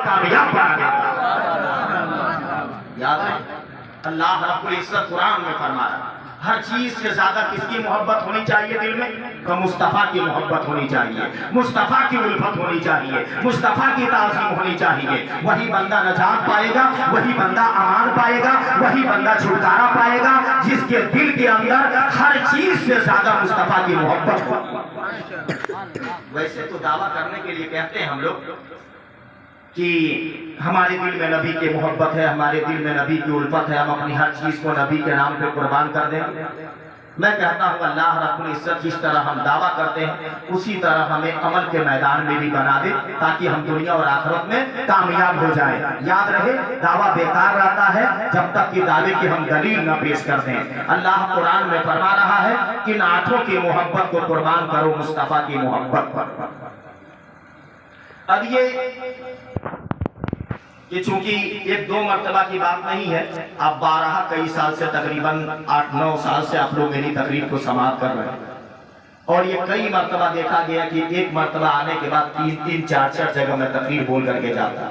کامیاب بنا دیتا۔ یاد ہے اللہ رب العزت قرآن میں فرما رہا ہر چیز سے زیادہ کس کی محبت ہونی چاہیے دل میں؟ تو مصطفیٰ کی محبت ہونی چاہیے، مصطفیٰ کی الفت ہونی چاہیے، مصطفیٰ کی تعظیم ہونی چاہیے۔ وہی بندہ نجات پائے گا، وہی بندہ امان پائے گا، وہی بندہ چھٹکارا پائے گا جس کے دل کے اندر ہر چیز سے زیادہ مصطفیٰ کی محبت ہو۔ ویسے تو دعویٰ کرنے کے لیے کہتے ہیں ہم لوگ کہ ہمارے دل میں نبی کی محبت ہے، ہمارے دل میں نبی کی الفت ہے، ہم اپنی ہر چیز کو نبی کے نام پہ قربان کر دیں۔ میں کہتا ہوں اللہ رب العزت جس طرح ہم دعویٰ کرتے ہیں اسی طرح ہمیں عمل کے میدان میں بھی بنا دے تاکہ ہم دنیا اور آخرت میں کامیاب ہو جائیں۔ یاد رہے دعویٰ بیکار رہتا ہے جب تک کہ دعوے کی ہم دلیل نہ پیش کر دیں۔ اللہ قرآن میں فرما رہا ہے کہ ان آنکھوں کی محبت کو قربان کرو مصطفیٰ کی محبت پر۔ اب یہ چونکہ ایک دو مرتبہ کی بات نہیں ہے، اب 12 کئی سال سے تقریباً 8-9 سال سے آپ لوگ میری تقریر کو سماعت کر رہے ہیں، اور یہ کئی مرتبہ دیکھا گیا کہ ایک مرتبہ آنے کے بعد 3-3 4-4 جگہ میں تقریر بول کر کے جاتا،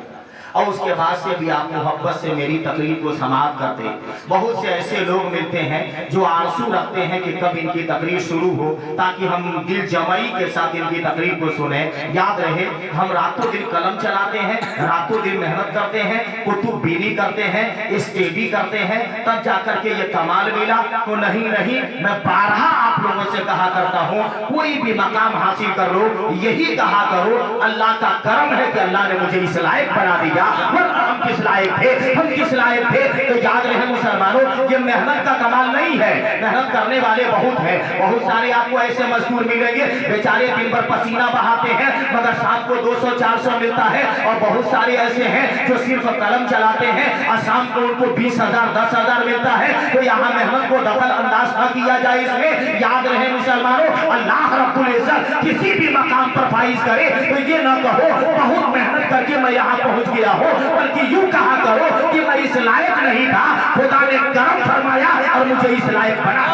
اور اس کے بعد سے بھی آپ محبت سے میری تقریر کو سماعت کرتے۔ بہت سے ایسے لوگ ملتے ہیں جو آرزو رکھتے ہیں کہ کب ان کی تقریر شروع ہو تاکہ ہم دل جمعی کے ساتھ ان کی تقریر کو سنیں۔ یاد رہے ہم راتوں دن قلم چلاتے ہیں، راتوں دن محنت کرتے ہیں، کتب بینی کرتے ہیں، اسٹڈی کرتے ہیں، تب جا کر کے یہ کمال ملا۔ تو نہیں میں بارہا آپ لوگوں سے کہا کرتا ہوں کوئی بھی مقام حاصل کر لو یہی کہا کرو اللہ کا کرم ہے کہ اللہ نے مجھے اس لائق بنا دیا، ہم کس لائق تھے، ہم کس لائق تھے۔ تو یاد رہے مسلمانوں یہ محنت کا کمال نہیں ہے، محنت کرنے والے بہت ہیں، بہت سارے آپ کو ایسے مزدور ملیں گے بیچارے دن بھر پسینہ بہاتے ہیں مگر شام کو 200-400 ملتا ہے، اور بہت سارے ایسے ہیں جو صرف قلم چلاتے ہیں اور شام کو ان کو 20,000 10,000 ملتا ہے۔ تو یہاں محنت کو دخل انداز نہ کیا جائے اس میں۔ یاد رہے مسلمانوں اللہ رب العزت کسی بھی مقام پر فائز کرے تو یہ نہ کہو بہت محنت کر کے میں یہاں پہنچ گیا ہو، بلکہ یوں کہا کرو کہ میں اس لائق نہیں تھا، خدا نے کرم فرمایا اور مجھے اس لائق بنا۔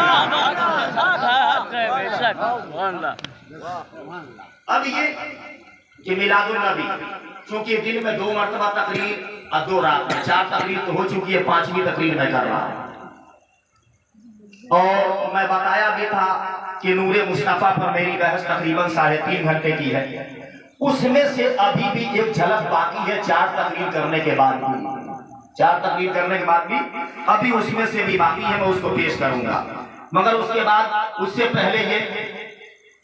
اب یہ کہ میلاد النبی چونکہ دن میں 2 مرتبہ تقریر اور 2 رات میں 4 تقریر تو ہو چکی ہے، 5ویں تقریر میں کر رہا ہوں، اور میں بتایا بھی تھا کہ نور مصطفیٰ پر میری بحث تقریباً 3.5 گھنٹے کی ہے، اس میں سے ابھی بھی ایک جھلک باقی ہے 4 تقریر کرنے کے بعد بھی، 4 تقریر کرنے کے بعد بھی ابھی اس میں سے بھی باقی ہے، میں اس کو پیش کروں گا۔ مگر اس کے بعد اس سے پہلے یہ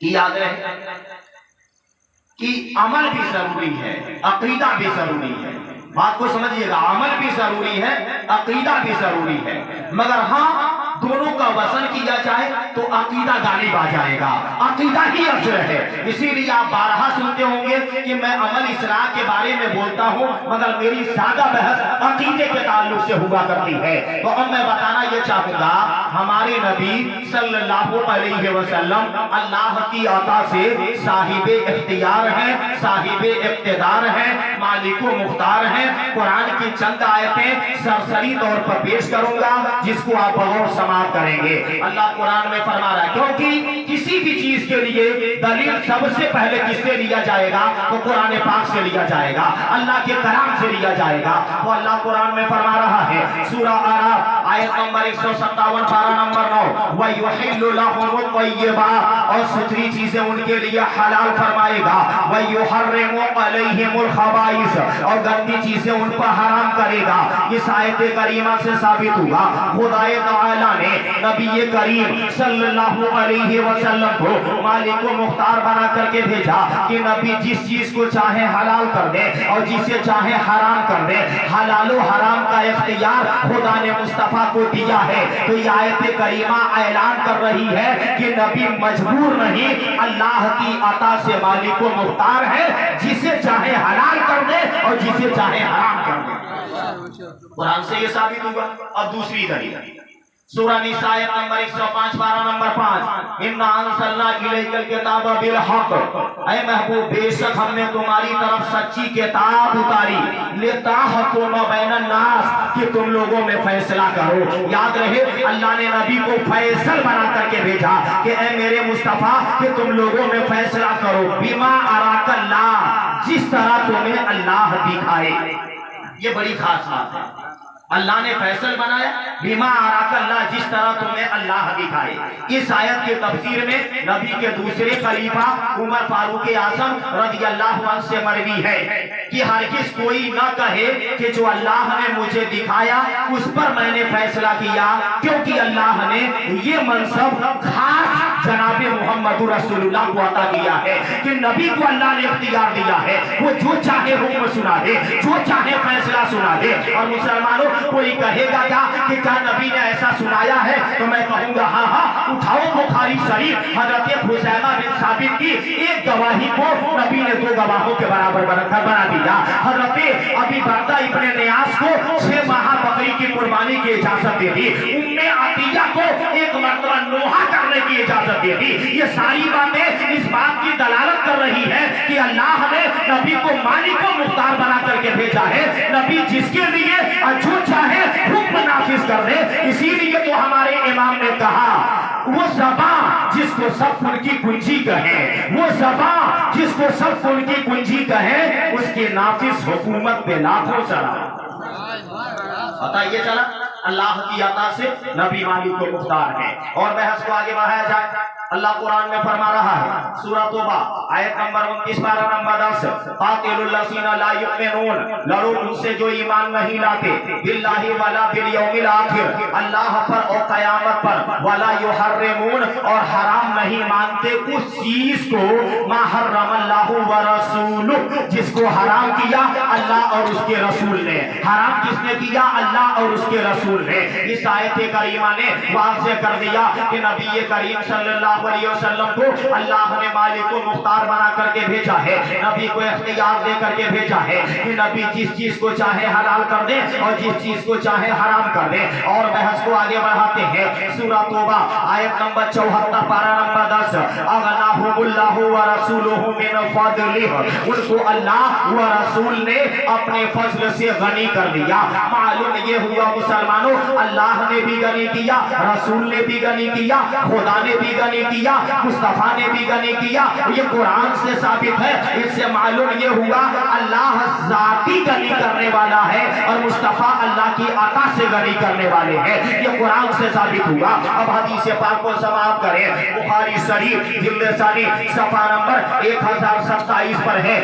کہ یاد رہے کہ عمل بھی ضروری ہے، عقیدہ بھی ضروری ہے، بات کو سمجھیے گا، عمل بھی ضروری ہے، عقیدہ بھی ضروری ہے، مگر ہاں دونوں کا وزن کیا جائے تو عقیدہ غالب آ جائے گا، عقیدہ ہی افضل ہے۔ اسی لیے آپ بارہا سنتے ہوں گے کہ میں عمل اصلاح کے بارے میں بولتا ہوں مگر میری زیادہ بحث عقیدے کے تعلق سے ہوا کرتی ہے۔ تو اب میں بتانا یہ چاہوں گا ہمارے نبی صلی اللہ علیہ وسلم اللہ کی عطا سے صاحب اختیار ہیں، صاحب اقتدار ہیں، مالک و مختار ہیں۔ قرآن کی چند آیتیں سرسری طور پر پیش کروں گا جس کو آپ بغور سماعت کریں گے۔ اللہ قرآن میں فرما رہا ہے کیونکہ کسی بھی چیز کے لیے دلیل سب سے پہلے کس سے لیا جائے گا تو قرآن پاک سے لیا جائے گا، اللہ کے کلام سے لیا جائے گا۔ تو اللہ قرآن میں فرما رہا ہے سورہ اعراف آیت نمبر 157 پارہ نمبر 9 وَيُحِلُّ لَهُمُ الطَّيِّبَاتِ اور ستری چیزیں ان کے لیے حلال فرمائے گا، وَيُحَرِّمُ عَلَيْهِمُ الْخَبَائِثَ اور گندی چیزیں ان پر حرام کرے گا۔ اس آیت کریمہ سے ثابت ہوا خدا تعالیٰ نے نبی کریم صلی اللہ علیہ وسلم کو مالک و مختار بنا کر کے بھیجا کہ نبی جس چیز کو چاہے حلال کر دے اور جسے چاہے حرام کر دے، حلال و حرام کا اختیار خدا نے مصطفیٰ کو دیا ہے۔ تو یہ آیت کریمہ اعلان کر رہی ہے کہ نبی مجبور نہیں، اللہ کی عطا سے مالک و مختار ہے، جسے چاہے حلال کر دے اور جسے چاہے حرام کر دے۔ قرآن سے یہ ثابت ہوگا۔ اب دوسری دلیل سورہ نساء آیت نمبر 105 پارہ نمبر 5 اِنَّا أَنزَلْنَا إِلَيْكَ الْكِتَابَ بِالْحَقِّ اے محبوب بے شک ہم نے تمہاری طرف سچی کتاب اتاری، लिताहकुम बैन अन्नास, कि तुम लोगों में फैसला करो। याद रहे अल्लाह ने नबी को फैसल बना करके भेजा कि ऐ मेरे मुस्तफा कि तुम लोगों में फैसला करो, बिमा अराकल्लाह, जिस तरह तुम्हें अल्लाह दिखाए। ये बड़ी खास बात है। अल्लाह ने फैसल बनाया, बिमा अराकल्लाह, जिस तरह तुम्हें अल्लाह दिखाए। इस आयत के तफसीर में नबी के दूसरे खलीफा उमर फारूक आजम रज़ियल्लाहु अन्हु से मरवी है कि हरगिज़ कोई न कहे कि जो अल्लाह ने मुझे दिखाया उस पर मैंने फैसला किया, क्योंकि अल्लाह ने ये मनसब खास जनाब मोहम्मद रसूलुल्लाह को अता किया है कि नबी को अल्लाह ने इख्तियार दिया है, वो जो चाहे हुक्म सुना दे, जो चाहे फैसला सुना दे। और मुसलमानों, कोई कहेगा क्या कि क्या नबी ने ऐसा सुनाया है, तो मैं कहूंगा हाँ हाँ, उठाओ बुखारी शरीफ हजरत हुज़ैमा बिन साबित की एक गवाही को नबी ने दो गवाहों के बराबर बना दिया। हजरत अबी बरदा इब्ने नियास को 6 माह बकरी की कुर्बानी की इजाजत दे दी, उम्मे अतिया को एक मरतबा नोहा करने की इजाजत दे दी। ये सारी बातें इस बात की दलालत कर रही है कि अल्लाह ने नबी को मालिक को मुख्तार बना करके भेजा है। नबी जिसके लिए जो चाहे हुक्म नाफिज कर दे। इसीलिए तो हमारे इमाम ने कहा, वो ज़बान जिसको सब फुल की कुंजी कहे, वो ज़बान जिसको सब फुल की कुंजी कहे, उसके नाफिज हुकूमत पे लाखों चला। पता ये चला अल्लाह की अता से नबी मालिक को मुख्तार है। और बहस को आगे बढ़ाया जाए, अल्लाह कुरान में फरमा रहा है, सूरह तौबा आयत नंबर 29 पारा नंबर 10, कातिलुल लज़ीना ला युमिनून, लड़ो उनसे जो ईमान नहीं लाते, बिल्लाहि वला बिल यौमिल आखिर, अल्लाह पर और क़यामत पर, वला युहर्रिमून, और हराम नहीं मानते उस चीज को, मा हर्रमल्लाहु व रसूलुहु, जिसको हराम किया अल्लाह और उसके रसूल ने। हराम किसने किया? अल्लाह और उसके रसूल ने। इस आयत करीमा ने वाज़ेह कर दिया कि नबी करीम सल्लल्लाहु अलैहि वसल्लम को अल्लाह ने मालिक को मुख्तार बना करके भेजा है, नबी को इख्तियार दे करके भेजा है कि नबी जिस चीज को चाहे हलाल कर दे और जिस चीज को चाहे हराम कर दे। और बहस को आगे बढ़ाते हैं, सूरह तौबा आयत नंबर 74 पारा नंबर 10, अगनाहुमुल्लाहु व रसूलुहु मिन फज़लिही, उनको अल्लाह व रसूल ने अपने फजल से गनी कर दिया। मालूम ये हुआ मुसलमानों, अल्लाह ने भी गनी किया, रसूल ने भी गनी किया, खुदा ने भी गनी किया, मुस्तफा ने भी गनी किया। ये कुरान से साबित है। इससे मालूम ये हुआ अल्लाह जाती गनी करने वाला है और मुस्तफा अल्लाह की अता से गनी करने वाले हैं। ये कुरान से साबित हुआ। अब हदीस पाक को समाप्त करें। बुखारी शरीफ जिल्द सानी सफा नंबर 1027 पर है,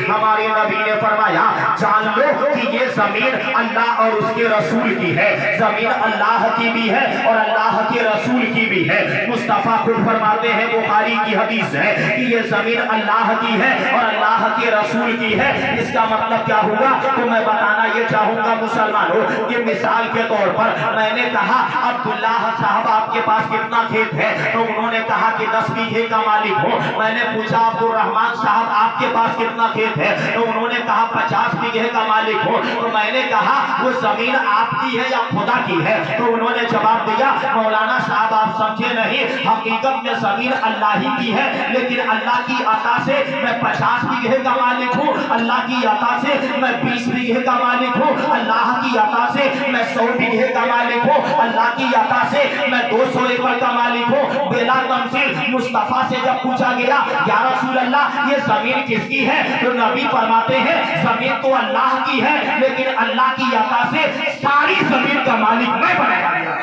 हमारे नबी ने फरमाया, जान लो कि ये जमीन अल्लाह और उसके रसूल की है। जमीन अल्लाह की भी है और अल्लाह के रसूल की भी है। मुस्तफा खुद फरमाते हैं, बुखारी की हदीस है कि ये जमीन अल्लाह की है और अल्लाह के रसूल की है। इसका मतलब क्या हुआ? तो मैं बताना ये चाहूंगा मुसलमानों कि मिसाल के तौर पर मैंने कहा, अब्दुल्लाह साहब आपके पास कितना खेत है? तो उन्होंने कहा कि 10 बीघे का मालिक हो। मैंने पूछा, अब्दुल रहमान साहब आपके पास कितना खेत है? तो उन्होंने कहा 50 बीघे का मालिक हो। तो मैंने कहा वो जमीन आपकी है या खुदा की है? तो उन्होंने जवाब दिया, मौलाना साहब आप समझे नहीं, हकीकत में जमीन अल्लाह ही की है, लेकिन अल्लाह की अता से मैं 50 बीघे का मालिक हूँ, अल्लाह की अता से मैं 20 बीघे का मालिक हूँ, अल्लाह की अता से मैं 100 बीघे का मालिक हूँ, अल्लाह की अता से मैं 200 एकड़ का मालिक हूँ। बेला तमसील मुस्तफा से जब पूछा गया, या रसूल अल्लाह ये जमीन किसकी है? तो नबी फरमाते हैं, जमीन तो अल्लाह की है, लेकिन अल्लाह की अता से सारी जमीन का मालिक मैं बनाया गया।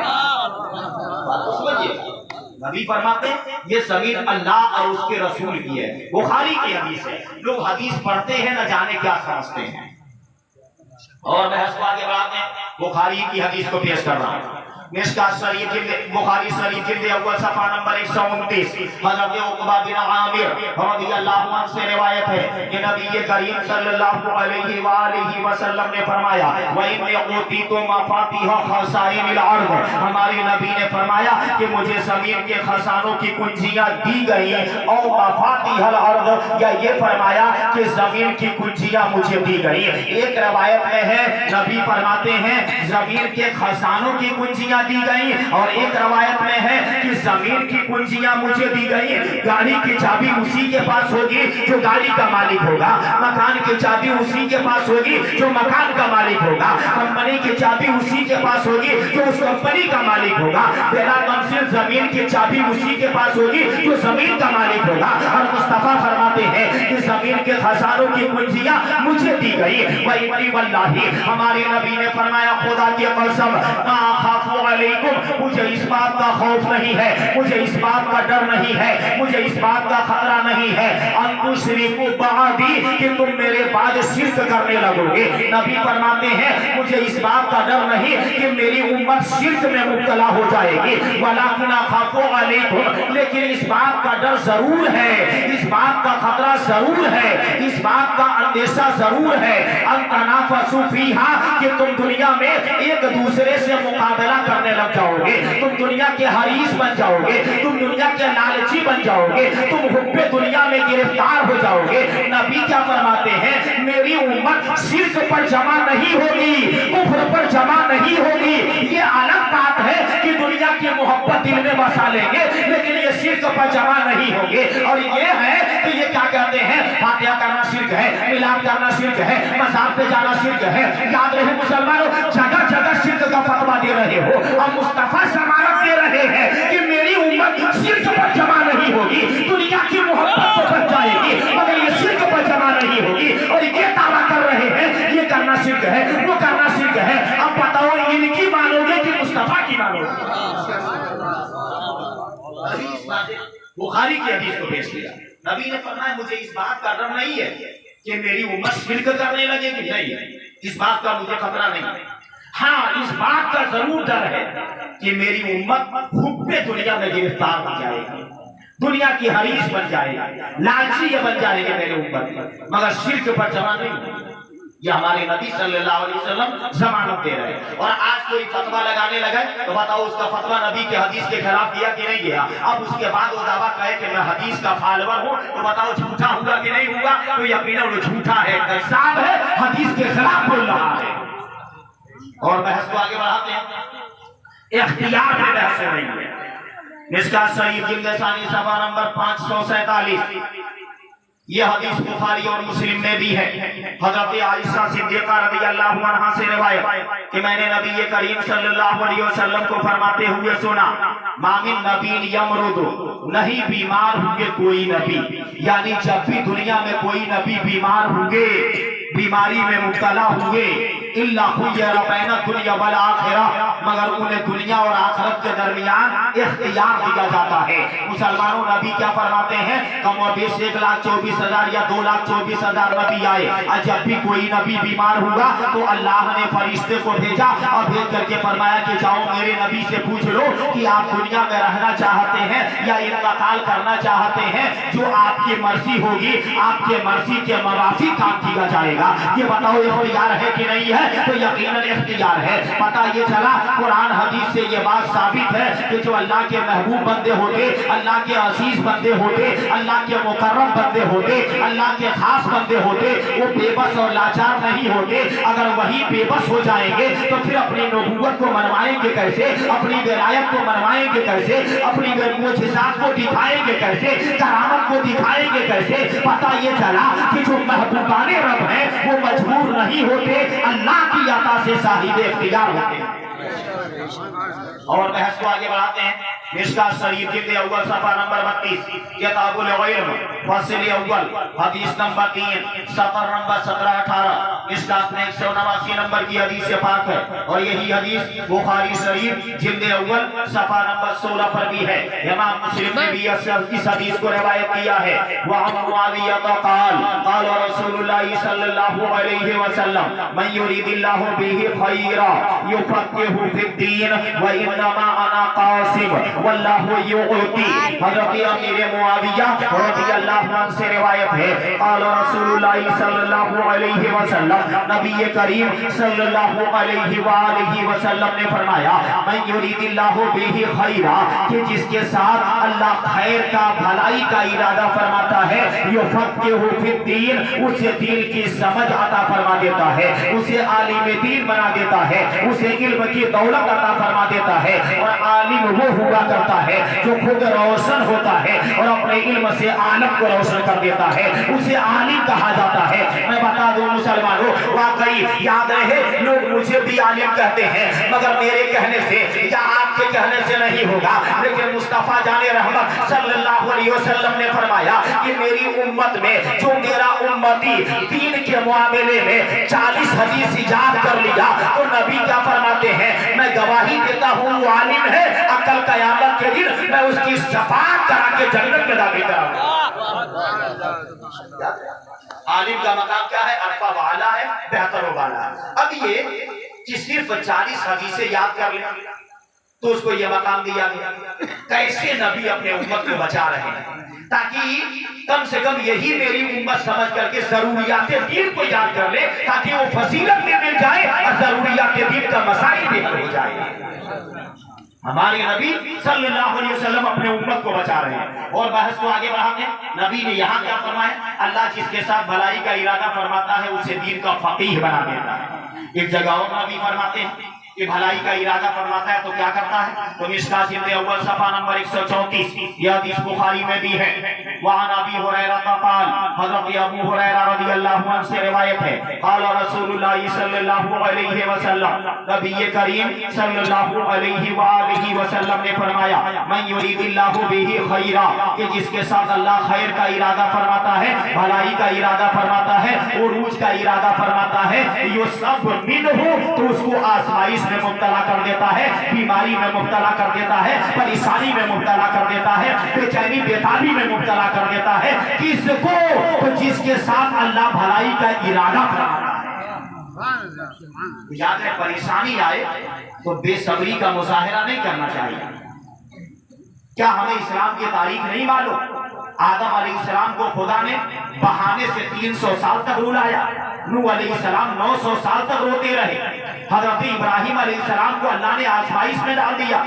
बात तो समझिए, नबी फरमाते हैं ये जमीन अल्लाह और उसके रसूल की है। बुखारी की हदीस है। लोग हदीस पढ़ते हैं न जाने क्या समझते हैं। और बहस को आगे बढ़ाते हैं, बुखारी की हदीस को पेश कर रहा हूं। मिशकात शरीफ बुखारी शरीफ जिल्द अव्वल सफा नंबर 129, हज़रत उक़बा बिन आमिर रज़ियल्लाहु अन्हु से रिवायत है कि नबी करीम सल्लल्लाहु अलैहि वसल्लम ने फरमाया, व इन्नी ऊतीतु मफातिह खज़ाइनिल अर्ज़, हमारे नबी ने फरमाया कि मुझे ज़मीन के खजानों की कुंजियां दी गई। और मफातिहल अर्ज़, या ये फरमाया कि ज़मीन की कुंजियां मुझे दी गई। एक रिवायत में है, नबी फरमाते हैं जमीन के खजानों की कुंजियां کنجیاں دی گئی، اور ایک روایت میں ہے کہ زمین کی کنجیاں مجھے دی گئی، گاڑی کی چابی اسی کے پاس ہوگی جو گاڑی کا مالک ہوگا، مکان کی چابی اسی کے پاس ہوگی جو مکان کا مالک ہوگا، کمپنی کی چابی اسی کے پاس ہوگی جو اس کمپنی کا مالک ہوگا، بلا منزل زمین کی چابی اسی کے پاس ہوگی جو زمین کا مالک ہوگا۔ اور مصطفیٰ فرماتے ہیں کہ زمین کے خزانوں کی کنجیاں مجھے دی گئی، وَإِنِّي وَاللَّهِ، ہمارے نبی نے فرمایا خدا کی قسم، مَا أَخَافُ عَلَيْكُمْ، مجھے اس بات کا خوف نہیں ہے، مجھے اس بات کا ڈر نہیں ہے، مجھے اس بات کا خطرہ نہیں ہے ان تشرکوا بعدی، کہ تم میرے بعد شرک کرنے لگو گے۔ نبی فرماتے ہیں مجھے اس بات کا ڈر نہیں کہ میری امت شرک میں مبتلا ہو جائے گی، وَلَكِنْ أَخَافُ عَلَيْكُمْ، لیکن اس بات کا ڈر ضرور ہے، اس بات کا خطرہ ضرور ہے، اس بات کا اندیشہ ضرور ہے، ان تنافسوا فیہا، کہ تم دنیا میں ایک دوسرے سے مقابلہ کرنے لگ جاؤ گے، تم دنیا کے حریص بن جاؤ گے، تم دنیا کے لالچی بن جاؤ گے، تم حب دنیا میں گرفتار ہو جاؤ گے۔ نبی کیا فرماتے ہیں میری امت شرک پر جمع نہیں ہوگی، کفر پر جمع نہیں ہوگی۔ یہ الگ بات ہے کہ دنیا کی محبت دل میں بسا لیں گے، لیکن یہ شرک پر جمع نہیں ہوگے۔ اور یہ ہے کہ یہ کیا کہتے ہیں فاتحہ کرنا شرک ہے، میلاد کرنا شرک ہے، مزار پہ جانا شرک ہے۔ یاد رہے مسلمانوں، جگہ جگہ شرک کا فتویٰ دے رہے ہو، اور مصطفیٰ ضمانت دے رہے ہیں کہ میری امت شرک پر جمع نہیں ہوگی، دنیا کی محبت تو بچ جائے گی مگر یہ شرک پر جمع نہیں ہوگی۔ اور یہ دعویٰ کر رہے ہیں یہ کرنا شرک ہے، وہ کرنا شرک ہے۔ اب بتاؤ ان کی مانو گے کہ مصطفیٰ کی مانو گے؟ بخاری کی حدیث کو پیش کیا، نبی نے فرمایا مجھے اس بات کا ڈر نہیں ہے کہ میری امت شرک کرنے لگے گی، نہیں، اس بات کا مجھے خطرہ نہیں ہے۔ ہاں اس بات کا ضرور ڈر ہے کہ میری امت حب دنیا میں گرفتار ہو جائے گی، دنیا کی حریص بن جائے گی، لالچی بن جائے گی میرے امت، مگر شرک پر جمع نہیں۔ یہ ہمارے نبی صلی اللہ علیہ وسلم ضمانت دے رہے ہیں۔ اور آج کوئی فتویٰ لگانے لگا تو بتاؤ اس کا فتویٰ نبی کے حدیث کے خلاف کیا کہ نہیں کیا؟ اب اس کے بعد وہ دعویٰ کہے کہ میں حدیث کا فالوور ہوں، تو بتاؤ جھوٹا ہوا کہ نہیں ہوا؟ تو یقیناً وہ جھوٹا ہے، کذاب ہے، حدیث کے خلاف بول رہا ہے۔ اور بحث کو آگے بڑھاتے ہیں، اختیار میں بحث ہو رہی ہے۔ مشکوٰۃ شریف جلد ثانی صفحہ نمبر 547، یہ حدیث بخاری اور مسلم میں بھی ہے۔ حضرت عائشہ صدیقہ رضی اللہ عنہا سے روایت کہ میں نے نبی کریم صلی اللہ علیہ وسلم کو فرماتے ہوئے سنا، ما من نبی یمرض، نہیں بیمار ہوگے کوئی نبی، یعنی جب بھی دنیا میں کوئی نبی بیمار ہوگے، بیماری میں مبتلا ہوئے، الا خیر بین الدنیا والآخرہ، مگر انہیں دنیا اور آخرت کے درمیان اختیار دیا جاتا ہے۔ مسلمانوں نبی کیا فرماتے ہیں؟ کم و بیش 1,24,000 یا 2,24,000 نبی آئے، اور جب بھی کوئی نبی بیمار ہوگا تو اللہ نے فرشتے کو بھیجا اور بھیج کر کے فرمایا کہ جاؤ میرے نبی سے پوچھ لو کہ آپ دنیا میں رہنا چاہتے ہیں یا انتقال کرنا چاہتے ہیں، جو آپ کی مرضی ہوگی آپ کے مرضی کے موافق کام کیا جائے گا۔ یہ بتاؤ اختیار ہے کہ نہیں ہے؟ تو یقیناً اختیار ہے۔ پتہ یہ چلا قرآن حدیث سے یہ بات ثابت ہے کہ جو اللہ کے محبوب بندے ہوتے، اللہ کے عزیز بندے ہوتے، اللہ کے مکرم بندے ہوتے، اللہ کے خاص بندے ہوتے، وہ بے بس اور لاچار نہیں ہوتے۔ اگر وہی بے بس ہو جائیں گے تو پھر اپنی نبوت کو منوائیں گے کیسے؟ اپنی ولایت کو منوائیں گے کیسے؟ اپنی معجزات کو دکھائیں گے کیسے؟ کرامت کو دکھائیں گے کیسے؟ پتہ یہ چلا کہ جو محبوبان رب ہیں وہ مجبور نہیں ہوتے، اللہ کی عطا سے صاحب اختیار ہوتے ہیں۔ اور بحث کو آگے بڑھاتے ہیں۔ مشکوٰۃ شریف جلد اول صفحہ نمبر 32، کتاب العلم فصل اول حدیث نمبر 3 سفر نمبر 17-18، مشکوٰۃ میں 189 نمبر کی حدیث پاک ہے، اور یہی حدیث بخاری شریف جلد اول صفحہ نمبر 16 پر بھی ہے۔ امام مسلم نے بھی اس حدیث کو روایت کیا ہے۔ وعن معاویہ قال قال رسول اللہ صلی اللہ علیہ وسلم من یرید اللہ بہ خیرا یفقہہ فی الدین وانما انا قاسم واللہ یعطی۔ حضرت امیر معاویہ رضی اللہ عنہ سے روایت ہے، قال رسول اللہ صلی اللہ علیہ وسلم नबी करीम सल्लल्लाहु अलैहि वसल्लम ने फरमाया, मन युरीदिल्लाहु बिही खैरा, कि जिसके साथ अल्लाह खैर का भलाई का इरादा फरमाता है, युफ़क़्क़िहु फ़िद्दीन, उसे दीन की समझ अता फरमा देता है, उसे आलिम दीन बना देता है, उसे इल्म की दौलत अता फरमा देता है। और आलिम वो हुआ करता है जो खुद रोशन होता है और अपने इल्म से आलम को रोशन कर देता है, उसे आलिम कहा जाता है। मैं बता दूं मुसलमानों, वाकई याद रहे, लोग मुझे भी आलिम कहते हैं, मगर मेरे कहने से या आपके कहने से नहीं होगा। लेकिन मुस्तफा जाने रहमत सल्लल्लाहु अलैहि वसल्लम ने फरमाया कि मेरी उम्मत में जो मेरा उम्मती दीन के मामले में 40 हदीस इजाद कर लिया, तो नबी क्या फरमाते हैं, मैं गवाही देता हूँ वो आलिम है, अकल क़यामत के दिन मैं उसकी शफाअत करा के जन्नत में दाखिल कराऊंगा। आलिम का मकाम क्या है? अरफा वाला है, बेहतर वाला है। अब ये कि सिर्फ 40 हदीसें याद कर ले तो उसको ये मकाम दिया गया। कैसे नबी अपने उम्मत को बचा रहे हैं, ताकि कम से कम यही मेरी उम्मत समझ करके जरूरियात दीन को याद कर ले, ताकि वो फजीलत में मिल जाए और जरूरियात दीन का मसाइल भी हल हो जाए। हमारे नबी सल्लल्लाहु अलैहि वसल्लम अपने उम्मत को बचा रहे हैं। और बहस को आगे बढ़ाते हैं, नबी ने यहाँ क्या फरमाया, अल्लाह जिसके साथ भलाई का इरादा फरमाता है उसे दीन का फकीह बना देता है। एक जगह और नबी फरमाते हैं कि भलाई का इरादा फरमाता है तो क्या करता है, तो मिशकात जिल्द अव्वल सफा नंबर 134, यह हदीस बुखारी में भी है। वहाँ अबी हुरैरा क़ाल, हज़रत अबू हुरैरा रज़ियल्लाहु अन्हु से रिवायत है, क़ाल रसूलुल्लाह सल्लल्लाहु अलैहि वसल्लम, नबी करीम सल्लल्लाहु अलैहि वसल्लम ने फरमाया, मन युरीदिल्लाहु बिही खैरा, कि जिसके साथ अल्लाह खैर का इरादा फरमाता है, भलाई का इरादा फरमाता है, उरूज का इरादा फरमाता है, यो सब मिनहु, तो उसको आज़माइश में मुब्तला कर देता है, बीमारी में मुब्तला कर देता है, परेशानी में मुब्तला कर देता है, बेचैनी बेताबी में मुब्तला कर देता है। किसको? तो जिसके साथ अल्लाह भलाई का इरादा फरमाता है। याद है, परेशानी आए तो बेसब्री का मुजाहिरा नहीं करना चाहिए। क्या हमें इस्लाम की तारीख नहीं मालूम? आदम अलैहिस्सलाम को खुदा ने बहाने से 300 साल तक रुलाया, नूह अलैहिस्सलाम 900 साल तक रोते रहे, हजरत इब्राहिम अलैहिस्सलाम को अल्लाह ने आजमाइश में डाल दिया,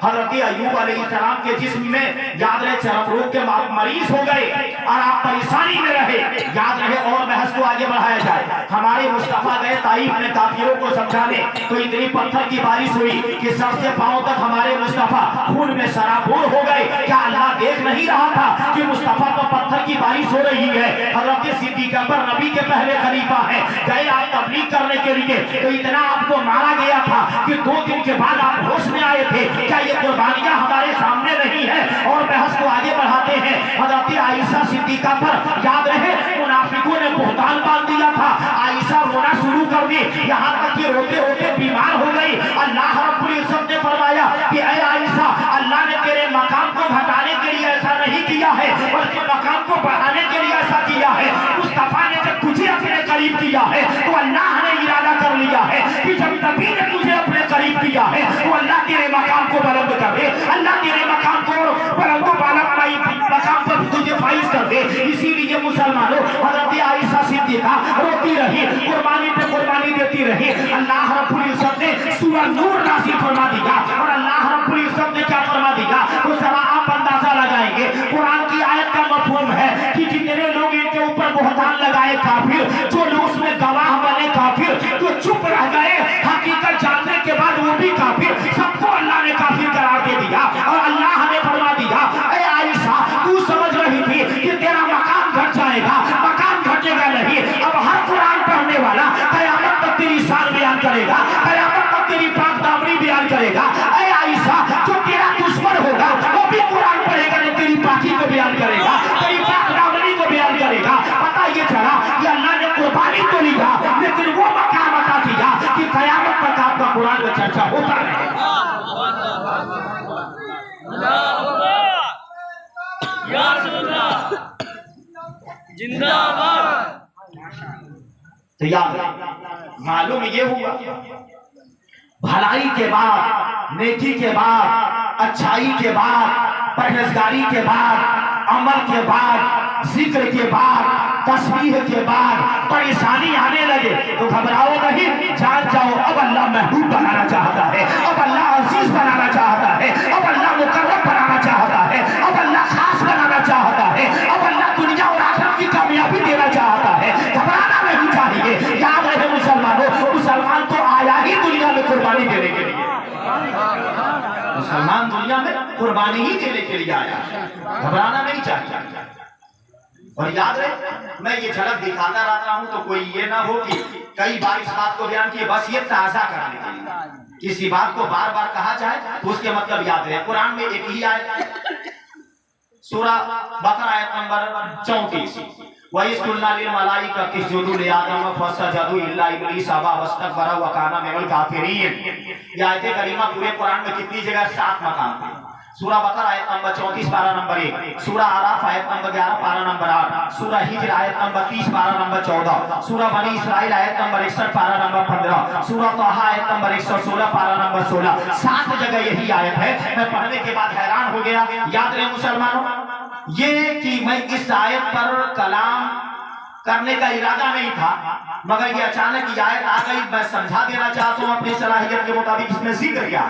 हजरत अय्यूब अलैहिस्सलाम के जिस्म में याद रहे चरम रोग के मरीज हो गए और आप परेशानी में रहे। याद रहे, और बहस को आगे बढ़ाया जाए, हमारे मुस्तफा गए ताइफ में काफिरों को समझाने, तो इतनी पत्थर की बारिश हुई कि सर से पांव तक हमारे मुस्तफा खून में सराबोर हो गए। क्या अल्लाह देख नहीं रहा था कि मुस्तफा पर पत्थर की बारिश हो रही है? हजरत सिद्दीक़ अकबर नबी के पहले खलीफा है, गए आप तबलीग करने के लिए, तो इतना आपको मारा गया था कि 2 दिन के बाद आप होश में आए थे। क्या ये कुर्बानियां हमारे सामने नहीं है? और बहस को आगे बढ़ाते हैं, हजरत आयशा सिद्दीक़ा पर याद रहे मुनाफिकों ने बुहतान बांध दिया था, आयशा रोना शुरू कर दी, यहाँ तक कि रोते रोते बीमार हो गई। अल्लाह रब्बुल इज्जत ने फरमाया कि ऐ आयशा, अल्लाह ने तेरे मकाम को घटाने के लिए ऐसा नहीं किया है, बल्कि मकाम को बढ़ाने के लिए ऐसा किया है। मुस्तफा ने जब तुझे अपने करीब किया है तो अल्लाह ने इरादा कर लिया है कि जब नबी ने तुझे अपने करीब किया है तो अल्लाह तेरे मकाम को बुलंद कर दे, अल्लाह तेरे मकाम को बुलंद मकाम पर तुझे फाइज कर दे। इसीलिए मुसलमानों, हजरत आयशा सिद्दीक़ा रोती रही, कुर्बानी पे कुर्बानी देती रही। अल्लाह रब्बुल इज्जत ने सूरह नूर नाज़िल फरमा दिया, और अल्लाह रब्बुल इज्जत ने क्या फरमा दिया, तो जरा आप अंदाजा लगाएंगे। कुरान की आयत का मफहूम है कि जितने लोग इनके ऊपर बुहतान लगाए काफिर, जो लोग उसमें गवाह बने काफिर, जो चुप रह गए हकीकत जानने के बाद वो भी काफिर, सबको अल्लाह ने काफिर करार दे दिया। और अल्लाह ने फरमा दिया, ऐ आयशा, तू समझ रही थी कि तेरा मकाम घट जाएगा, मकाम घटेगा नहीं। अब हर कुरान पढ़ने वाला कयामत तक तेरी शान बयान करेगा, कयामत तक तेरी पाक दामनी बयान करेगा। ऐ आयशा, जो तेरा दुश्मन होगा वो भी कुरान पढ़ेगा, जो तेरी पाकी को बयान करेगा, तेरी पाक दामनी को बयान करेगा। पता ये चला कि अल्लाह ने कुर्बानी तो लिया, लेकिन वो मकाम अता किया कि कयामत तक आपका कुरान में चर्चा होता रहे। जिंदाबाद। तो याद मालूम ये हुआ, भलाई के बाद, नेकी के बाद, अच्छाई के बाद, परहेजगारी के बाद, अमल के बाद, जिक्र के बाद तस्बीह के बाद परेशानी आने लगे तो घबराओ नहीं, जान जाओ अब अल्लाह महबूब बनाना चाहता है, अब अल्लाह अजीज बनाना चाहता है, अब अल्लाह मुकर्रम बनाना चाहता है, अब अल्लाह खास बनाना चाहता है, अब अल्लाह दुनिया और आखिरत की कामयाबी देना चाहता है। घबराना नहीं चाहिए। याद रहे मुसलमानों, मुसलमान तो आया ही दुनिया में कुर्बानी देने के लिए, मुसलमान दुनिया में कुर्बानी ही देने के लिए आया, घबराना नहीं चाहिए। और याद रहे, मैं ये झलक दिखाता रहता हूं तो कोई ये ना हो कि कई बार इस बात को बयान किए, बस ये ताजा करने के लिए किसी बात को बार बार कहा जाए तो उसके मतलब याद रहे। कुरान में एक ही आयत, सूरा बकरा आयत नंबर 34, वइज़कुल्ना लिल मलाइकति इसजुदू लिआदम फसजदू इल्ला इब्लीस अबा वस्तकबरा व काना मिनल काफिरीन। ये आयत करीमा पूरे कुरान में कितनी जगह 7 मकाम पे। सूरा बकरा आयत नंबर 34 पारा नंबर 1, सूरा आराफ आयत नंबर 11 पारा नंबर 8, सूरा हिज्र आयत नंबर 30 पारा नंबर 14, सूरा बनी इसराइल आयत नंबर 61 पारा नंबर 15, सूरा तहा आयत नंबर 116 पारा नंबर 16, 7 जगह यही आयत है। मैं पढ़ने के बाद हैरान हो गया। याद रहे मुसलमानों, ये कि मैं इस आयत पर कलाम करने का इरादा नहीं था, मगर ये अचानक ये आयत आ गई, मैं समझा देना चाहता हूँ अपनी सलाहियत के मुताबिक इसमें जिक्र किया।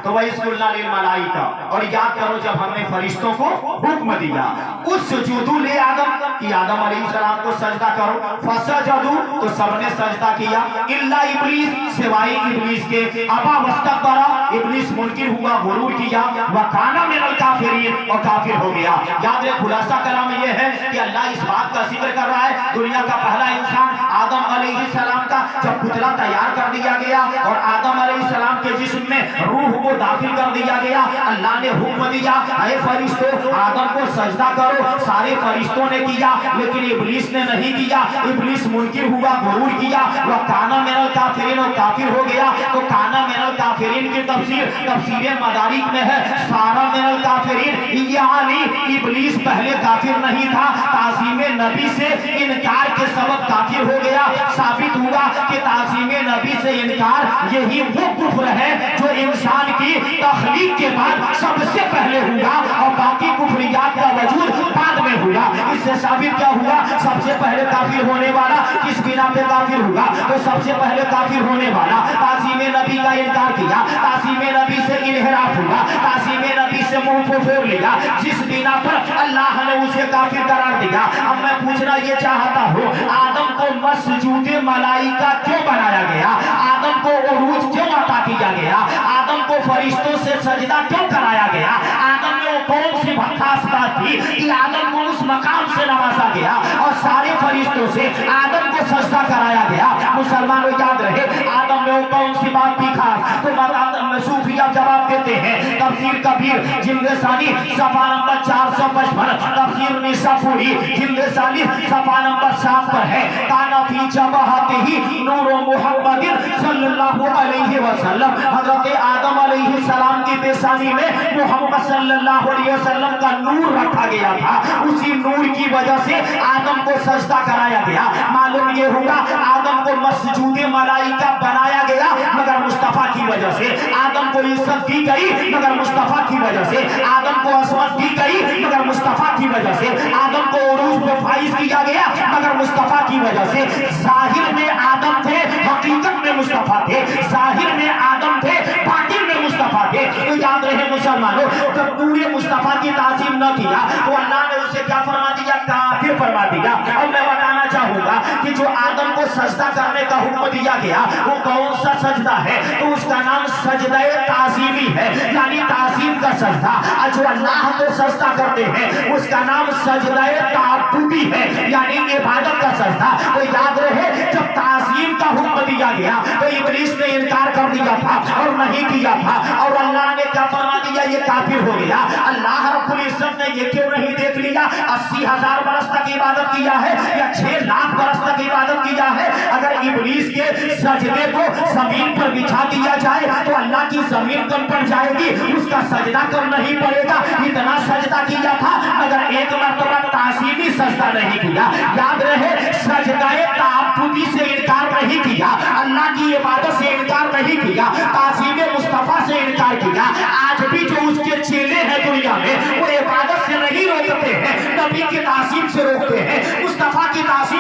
तो वइज़कुल्ना लिल मलाइका, और याद करो जब हमने फरिश्तों को हुक्म दिया उसजुदू ले आदम कि आदम अलैहिस्सलाम को सजदा करो, फसजदू तो सबने सजदा किया, इल्ला इब्लीस सिवाय इब्लीस के, अबा वस्तकबरा इब्लीस मुनकिर हुआ, गुरूर किया, व काना मिनल काफिरीन और काफिर हो गया। याद रहे खुलासा कलाम ये है कि अल्लाह इस बात का जिक्र कर रहा है, दुनिया का पहला इंसान आदम अलैहिस्सलाम का जब पुतला तैयार कर दिया गया और आदम अलैहिस्सलाम के जिस्म में रूह को दाखिल कर दिया गया, अल्लाह ने हुक्म दिया ऐ फरिश्तों आदम को सजदा करो। सारे फरिश्तों ने किया, लेकिन इब्लीस ने नहीं किया। इब्लीस मुनकिर हुआ, गुरूर किया, वह काना मिनल काफिरीन और काफिर हो गया। तो काना मिनल काफिरीन की तफसीर मदारिक में है सारा मिनल काफिरीन, यानी इब्लीस पहले काफिर नहीं था, ताज़ीम नबी से इनकार के सबब काफिर हो गया। साबित हुआ कि ताज़ीम नबी से इनकार यही वो कुफ्र है जो इंसान की तख्लीक के बाद सबसे पहले हुआ और बाकी कुफ्रियात का वजूद बाद में हुआ। इससे साबित क्या हुआ, सबसे पहले काफिर होने वाला किस बिना पे काफिर हुआ, तो सबसे पहले काफिर होने वाला ताज़ीम नबी का इनकार किया, ताज़ीम नबी से इन्हिराफ हुआ, ताज़ीम नबी से मुंह को फेर लिया, जिस बिना पर अल्लाह ने उसे काफिर करार दिया। अब मैं पूछना ये चाहता हूँ, आदम को मस्जूदे मलाइका क्यों बनाया गया, आदम को उरूज क्यों अता किया गया, आदम को फरिश्तों से सजदा क्यों कराया गया, आदम में वो कौन सी खास बात थी कि आदम को उस मकाम से नवाजा गया और सारे फरिश्तों से आदम को सजदा कराया गया। मुसलमानों याद रहे आदम में वो कौन सी बात थी खास, तो सूफिया जवाब देते हैं तफसीर कबीर जिल्द सानी सफा नंबर 455, तफसीर निसापुरी जिल्द सानी सफा नंबर 7 पर है, काना फी जबहतिही नूर मुहम्मदिन सल्लल्लाहु अलैहि वसल्लम, हजरत आदम अलैहि सलाम की पेशानी में मोहम्मद सल्लल्लाहु अलैहि वसल्लम का नूर रखा गया था, उसी नूर की वजह से आदम को सजदा कराया गया। मालूम ये हुआ आदम को मस्जूदे मलाइका बनाया गया मगर मुस्तफा की वजह से, आदम को इज्जत दी गई मगर मुस्तफा की वजह से, आदम को असमत दी गई मगर मुस्तफा की वजह से, आदम को उरूज पे फाइज किया गया मगर मुस्तफा की वजह से। जाहिर में आदम थे, हकीकत में मुस्तफा थे, जाहिर में आदम थे, बातिन में मुस्तफा थे। तो याद रहे मुसलमानों, जब पूरे मुस्तफा की ताज़ीम न किया तो अल्लाह ने उसे क्या फरमा दिया, काफिर फरमा दिया। और मैं बताना चाहूंगा कि जो आदम को सजदा करने का हुक्म दिया गया वो कौन सा सजदा है, तो उसका नाम सजदा ताज़ीमी है, यानी ताज़ीम का सजदा। जो अल्लाह को सजदा करते हैं उसका नाम सजदा ताअब्बुदी है, यानी इबादत का सजदा। तो याद रहे जब ताज़ीम का हुक्म दिया गया तो इब्लीस ने इनकार कर दिया था और नहीं किया था, और अल्लाह ने क्या फरमा दिया, ये काफिर हो गया। अल्लाह रब्बुल इज्जत ने ये क्यों नहीं देख लिया 80,000 बरस तक इबादत किया है या 6 लाख बरस तक इबादत किया है, अगर इब्लीस के सजदे को जमीन पर बिछा दिया जाए तो अल्लाह की जमीन कम पड़ जाएगी, उसका सजदा कम नहीं पड़ेगा। इतना सजदा किया था मगर एक मरतबा ताज़ीमी सजदा नहीं किया। याद रहे सजदाए ताअब्बुदी से इनकार नहीं किया, अल्लाह की इबादत से इनकार नहीं किया, ताज़ीम मुस्तफा से इनकार किया। आज भी जो उसके चेले हैं दुनिया में वो इबादत से नहीं रोकते हैं, नबी की ताज़ीम से रोकते हैं, मुस्तफा की ताज़ीम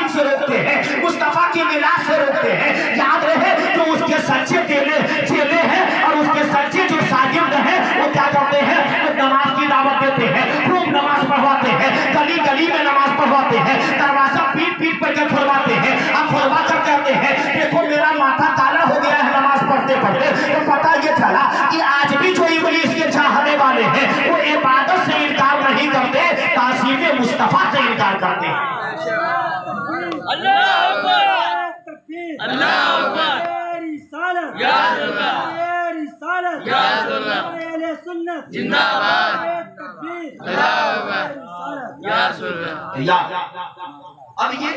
की मिलाद से रोकते हैं। याद रहे जो उसके सच्चे चेले हैं और उसके सच्चे जो शागिर्द हैं वो क्या करते हैं, वो नमाज की दावत देते हैं, खूब नमाज पढ़वाते हैं, गली गली में नमाज पढ़वाते हैं, दरवाजा पीट पीट पर खुलवाते हैं। अब खुलवा कर कहते हैं देखो मेरा माथा काला हो गया है नमाज पढ़ते पढ़ते। तो पता ये चला कि आज भी जो इब्लीस के चाहने वाले हैं वो इबादत से इनकार नहीं करते, ताज़ीम मुस्तफा से इनकार करते हैं। अल्लाह अकबर, अल्लाह अकबर, या अल्लाह, या अल्लाह, अहले सुन्नत जिंदाबाद, अल्लाह अकबर, या अल्लाह। अब ये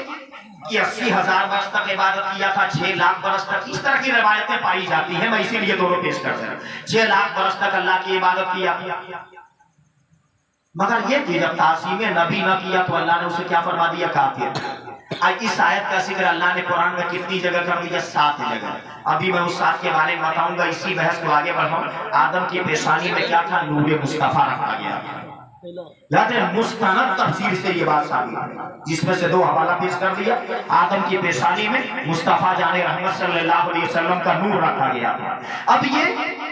कि 80,000 वर्ष तक इबादत किया था, 6 लाख वर्ष तक, इस तरह की रवायतें पाई जाती हैं। मैं इसीलिए दोनों पेश कर रहा हूं। 6 लाख वर्ष तक अल्लाह की इबादत किया, मगर ये कि जब ताज़ीम नबी न किया तो अल्लाह ने उसे क्या फरमा दिया, काफिर। आज इस आयत का जिक्र अल्लाह ने कुरान में कितनी जगह कर दिया, 7 जगह। अभी मैं उस 7 के बारे में बताऊंगा, इसी बहस को आगे बढ़ाऊं। आदम की पेशानी में क्या था, नूर मुस्तफा रखा गया। याद है मुस्तनद तफसीर से ये बात साबित है, जिसमें से 2 हवाला पेश कर दिया। आदम की पेशानी में मुस्तफा जाने रहमत सल्लल्लाहु अलैहि वसल्लम का नूर रखा गया था। अब ये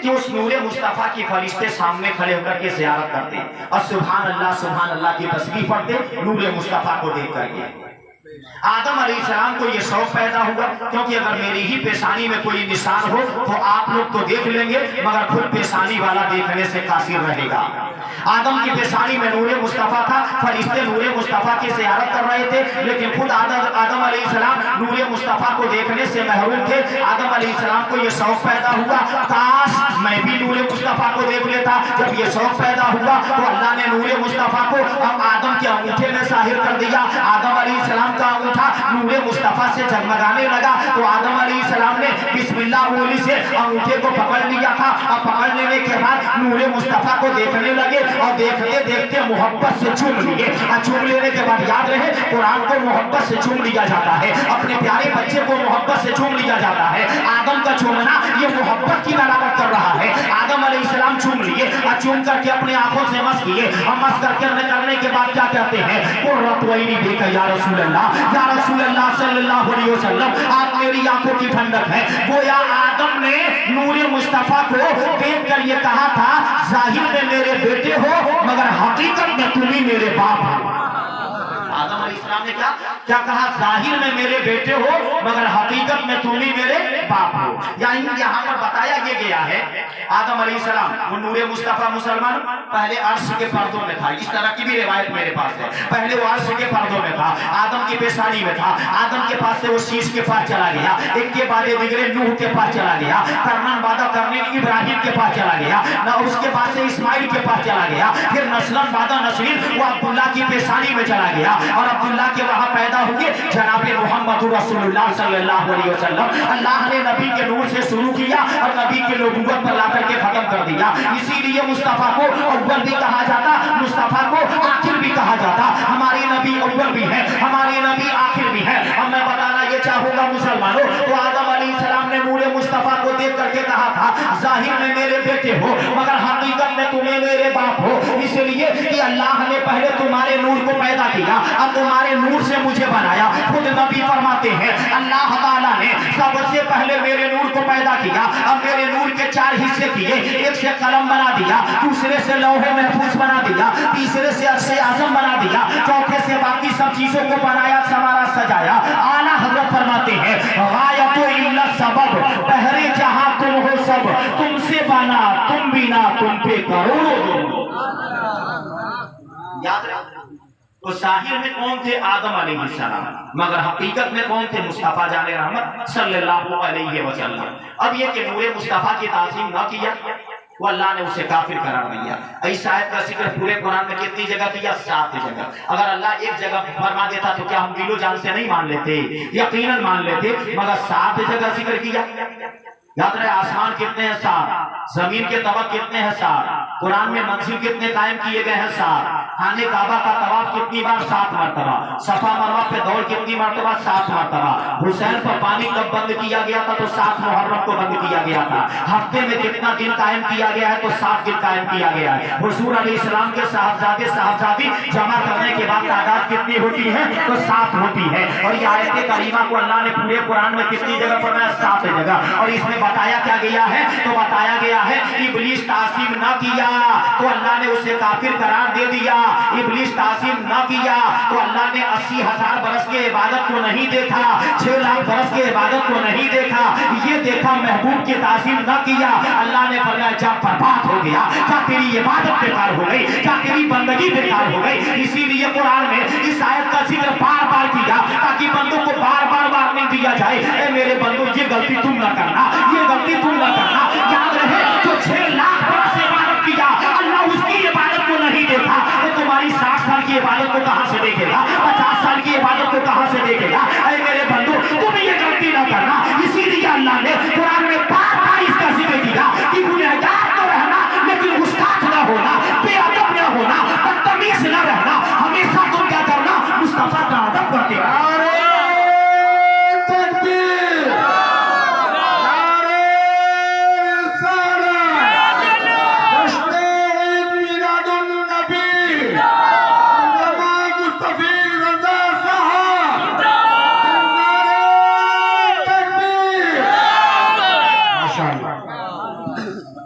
कि उस नूर मुस्तफा की फरिश्ते सामने खड़े होकर के ज़ियारत करते और सुभान अल्लाह की तस्बीह पढ़ते नूर मुस्तफा को देख करके। आदम अलैहिस्सलाम को ये शौक पैदा हुआ, क्योंकि अगर मेरी ही पेशानी में कोई निशान हो तो आप लोग तो देख लेंगे मगर खुद पेशानी वाला देखने से कासिर रहेगा। आदम की पेशानी में नूर मुस्तफा था, फरिश्ते नूर मुस्तफा की ज़ियारत कर रहे थे, लेकिन खुद आदम अलैहिस्सलाम नूर मुस्तफा को देखने से महरूम थे। आदम अलैहिस्सलाम को ये शौक पैदा हुआ, काश मैं भी नूर मुस्तफा को देख लेता। जब ये शौक पैदा हुआ तो अल्लाह ने नूर मुस्तफा को अब आदम के अंगूठे में ज़ाहिर कर दिया। आदम अलैहिस्सलाम का अंगूठा नूर मुस्तफा से जगमगाने लगा तो आदम अलैहिस्सलाम ने बिस्मिल्लाह बोली से अंगूठे को पकड़ लिया था। अब पकड़ लेने के बाद नूर मुस्तफा को देखने लगे और देखते देखते मोहब्बत से चूम लिए। चूम लेने के बाद याद रहे कुरान को मोहब्बत से चूम लिया जाता है, अपने प्यारे बच्चे को मोहब्बत से चूम लिया जाता है। आदम का चूमना ये मोहब्बत की दलालत कर रहा है। आदम अलैहिस्सलाम चूम लिए और चूम करके अपने आंखों से मस किए और मस करके निकलने के बाद क्या कहते हैं, कुर्रत वैनी देखा या रसूल अल्लाह, या रसूल अल्लाह सल्लल्लाहु अलैहि वसल्लम, आप मेरी आंखों की ठंडक है। गोया आदम ने नूर मुस्तफा को देख कर ये कहा था जाहिर में मेरे बेटे हो मगर हकीकत में तुम ही मेरे बाप हो। आदम अलैहिस्सलाम ने क्या कहा, जाहिर में मेरे बेटे हो मगर हकीकत में तुम ही मेरे बाप हो। यहाँ पर बताया ये गया है आदम अलैहिस्सलाम वो नूर मुस्तफा मुसलमान पहले अर्श के पर्दों में था। इस तरह की भी रिवायत मेरे पास है। पहले वो अर्श के पर्दों में था, आदम की पेशानी में था। आदम के पास से वो शीश के पास चला गया, एक के बाद दिगरे नूह के पास चला गया, करना वादा करने इब्राहिम के पास चला गया, न उसके पास से इस्माइल के पास चला गया, फिर नस्लन वादा नस्लीन वो अब्दुल्ला की पेशानी में चला गया और अब्दुल्ला के वहां पैदा हुए जनाबे मोहम्मद रसूलुल्लाह सल्लल्लाहु अलैहि वसल्लम। अल्लाह ने नबी के नूर से शुरू किया और नबी के नबूवत पर लाकर के खत्म कर दिया। इसीलिए मुस्तफा को अव्वल भी कहा जाता, मुस्तफा को आखिर भी कहा जाता। हमारे नबी अव्वल भी है, हमारे नबी आखिर भी है। अब मैं बताना ये चाहूंगा मुसलमानों, तो आदम अलैहिस्सलाम ने नूर मुस्तफा को देख करके कहा था जाहिर में मेरे बेटे हो मगर हकीकत में तुम्हें मेरे बाप हो। इसलिए कि अल्लाह ने पहले तुम्हारे नूर को पैदा किया, अब तुम्हारे नूर से मुझे बनाया। खुद नबी फरमाते हैं अल्लाह ताला ने सबसे पहले मेरे नूर को पैदा किया, अब मेरे नूर के 4 हिस्से किए। एक से कलम बना दिया, दूसरे से लौहे महफूज बना दिया, तीसरे से अर्शे आज़म बना दिया, चौथे से बाकी सब चीजों को बनाया, संवारा, सजाया। आला हज़रत फरमाते हैं गायतो इल्ला सबब, पहले जहां तुम हो सब तुमसे बना, तुम बिना तुम पे करोड़ों। याद रखो तो जाहिर में कौन थे, आदम अलैहिस्सलाम, मगर हकीकत में कौन थे, मुस्तफा जाने रहमत सल्लल्लाहु अलैहि वसल्लम। अब ये कि नूर मुस्तफा की ताज़ीम न किया वो अल्लाह ने उसे काफिर करार दिया। इस आयत का जिक्र पूरे कुरान में कितनी जगह किया, 7 जगह। अगर अल्लाह एक जगह फरमा देता तो क्या हम दिलो जान से नहीं मान लेते, यकीनन मान लेते, मगर 7 जगह जिक्र किया। याद रहे आसमान कितने हैं, 7, जमीन के तबक कितने हैं, 7, कुरान में मंजिल कितने कायम किए गए हैं? 7। खाने काबा का तवाफ कितनी बार? 7 मरतबा। सफा मरवा पे दौड़ कितनी मरतबा? 7 मरतबा। हुसैन पर पानी कब बंद किया गया था? तो 7 मुहर्रम को बंद किया गया था। हफ्ते में कितना दिन कायम किया गया है? तो 7 दिन कायम किया गया है। हुजूर अलैहिस्सलाम के साहबजादे साहबजादी जमा करने के बाद तादाद कितनी होती है? तो 7 होती है। और ये आयत करीमा को अल्लाह ने पूरे कुरान में कितनी जगह फरमाया? 7 जगह। और इसमें बताया क्या गया है? तो बताया गया है इब्लीस तासीम न किया तो अल्लाह ने उसे काफिर करार दे दिया। इब्लीस तासीम न किया तो अल्लाह ने 80,000 बरस के इबादत को नहीं देखा, 6 लाख बरस के इबादत को नहीं देखा, ये देखा महबूब की तासीम न किया। अल्लाह ने फरमाया जा बर्बाद हो गया, जा तेरी इबादत बेकार हो गई, जा तेरी बंदगी बेकार हो गई। इसीलिए कुरान में इस आयत का जिक्र बार बार किया ताकि बंदों को बार बार वार्निंग दिया जाए, ए मेरे बंदों ये गलती तुम ना करना, ये गलती तुम ना करना। याद रहे जो 6 लाख बरस इबादत किया अल्लाह उसकी इबादत को नहीं देखा, तो तुम्हारी 60 साल की इबादत को कहां से देखेगा? 50 साल की इबादत को कहां से देखेगा? अरे मेरे बंधु तुम ये गलती ना करना। इसीलिए अल्लाह ने कुरान में बार बार इसका जिक्र किया कि गुनहगार तो रहना लेकिन गुस्ताख ना होना, बेअदब ना होना, बदतमीज ना रहना। हमेशा तुम क्या करना? मुस्तफा का अदब करते रहना।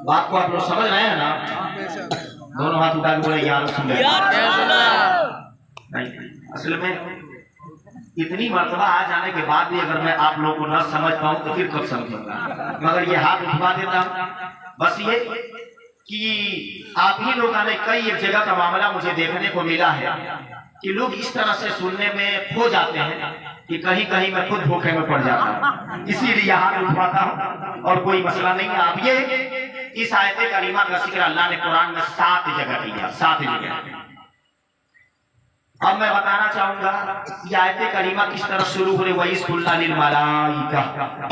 बात को आप लोग समझ रहे हैं ना? दोनों हाथ उठा के बोले या रसूल नहीं। असल में इतनी मर्तबा आ जाने के बाद भी अगर मैं आप लोगों को न समझ पाऊं तो फिर कब समझूंगा? मगर ये हाथ उठवा देता हूं बस ये कि आप ही लोगों ने कई एक जगह का मामला मुझे देखने को मिला है कि लोग इस तरह से सुनने में खो जाते हैं कि कहीं कहीं मैं खुद धोखे में पड़ जाता हूं। इसीलिए हाथ उठवाता हूं और कोई मसला नहीं है। आप ये इस आयत करीमा का जिक्र अल्लाह ने कुरान में 7 जगह किया, 7 जगह। अब मैं बताना चाहूंगा ये आयत करीमा किस तरह शुरू हो रही। वइज़ लिल मलाइका,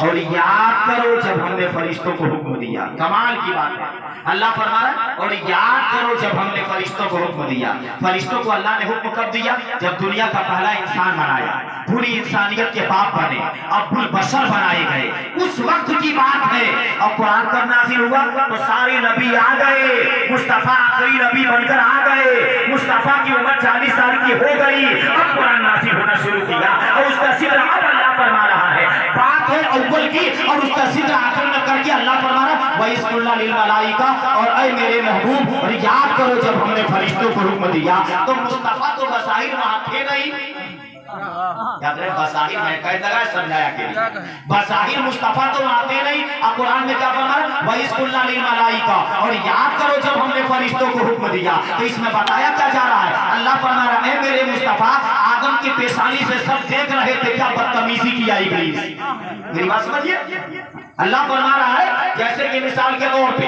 और याद करो जब हमने फरिश्तों को हुक्म दिया। कमाल की बात है, अल्लाह फरमा रहा है और याद करो जब हमने फरिश्तों को हुक्म दिया। फरिश्तों को अल्लाह ने हुक्म कब दिया? जब दुनिया का पहला इंसान बनाया, पूरी इंसानियत के बाप बने, अब्दुल बशर बनाए गए, उस वक्त की बात है। और कुरान कब नाज़िल हुआ? तो सारे नबी आ गए, मुस्तफा आखिरी नबी बनकर आ गए, मुस्तफा की उम्र 40 साल की हो गई। अब कुरान नाज़िल होना शुरू किया और उसका जिक्र अब अल्लाह फरमा रहा है। बात है अव्वल की और उसका जिक्र आखिर में करके अल्लाह फरमा रहा है वइज़ लिल मलाइका, और ऐ मेरे महबूब और याद करो जब हमने फरिश्तों को हुक्म दिया। तो मुस्तफा तो बसाहिर वहां थे नहीं, याद रहे बसाहिर में कह लगा समझाया के बसाहिर मुस्तफा तो आते नहीं। अब कुरान में क्या फरमा रहा है? वइज़ लिल मलाइका, और याद करो जब हमने फरिश्तों को हुक्म दिया। तो इसमें बताया क्या जा रहा है? अल्लाह फरमा रहा है मेरे मुस्तफा आदम की पेशानी से सब देख रहे थे क्या बदतमीजी किया इब्लीस। मेरी बात समझिए, अल्लाह फरमा रहा है जैसे कि मिसाल के तौर पे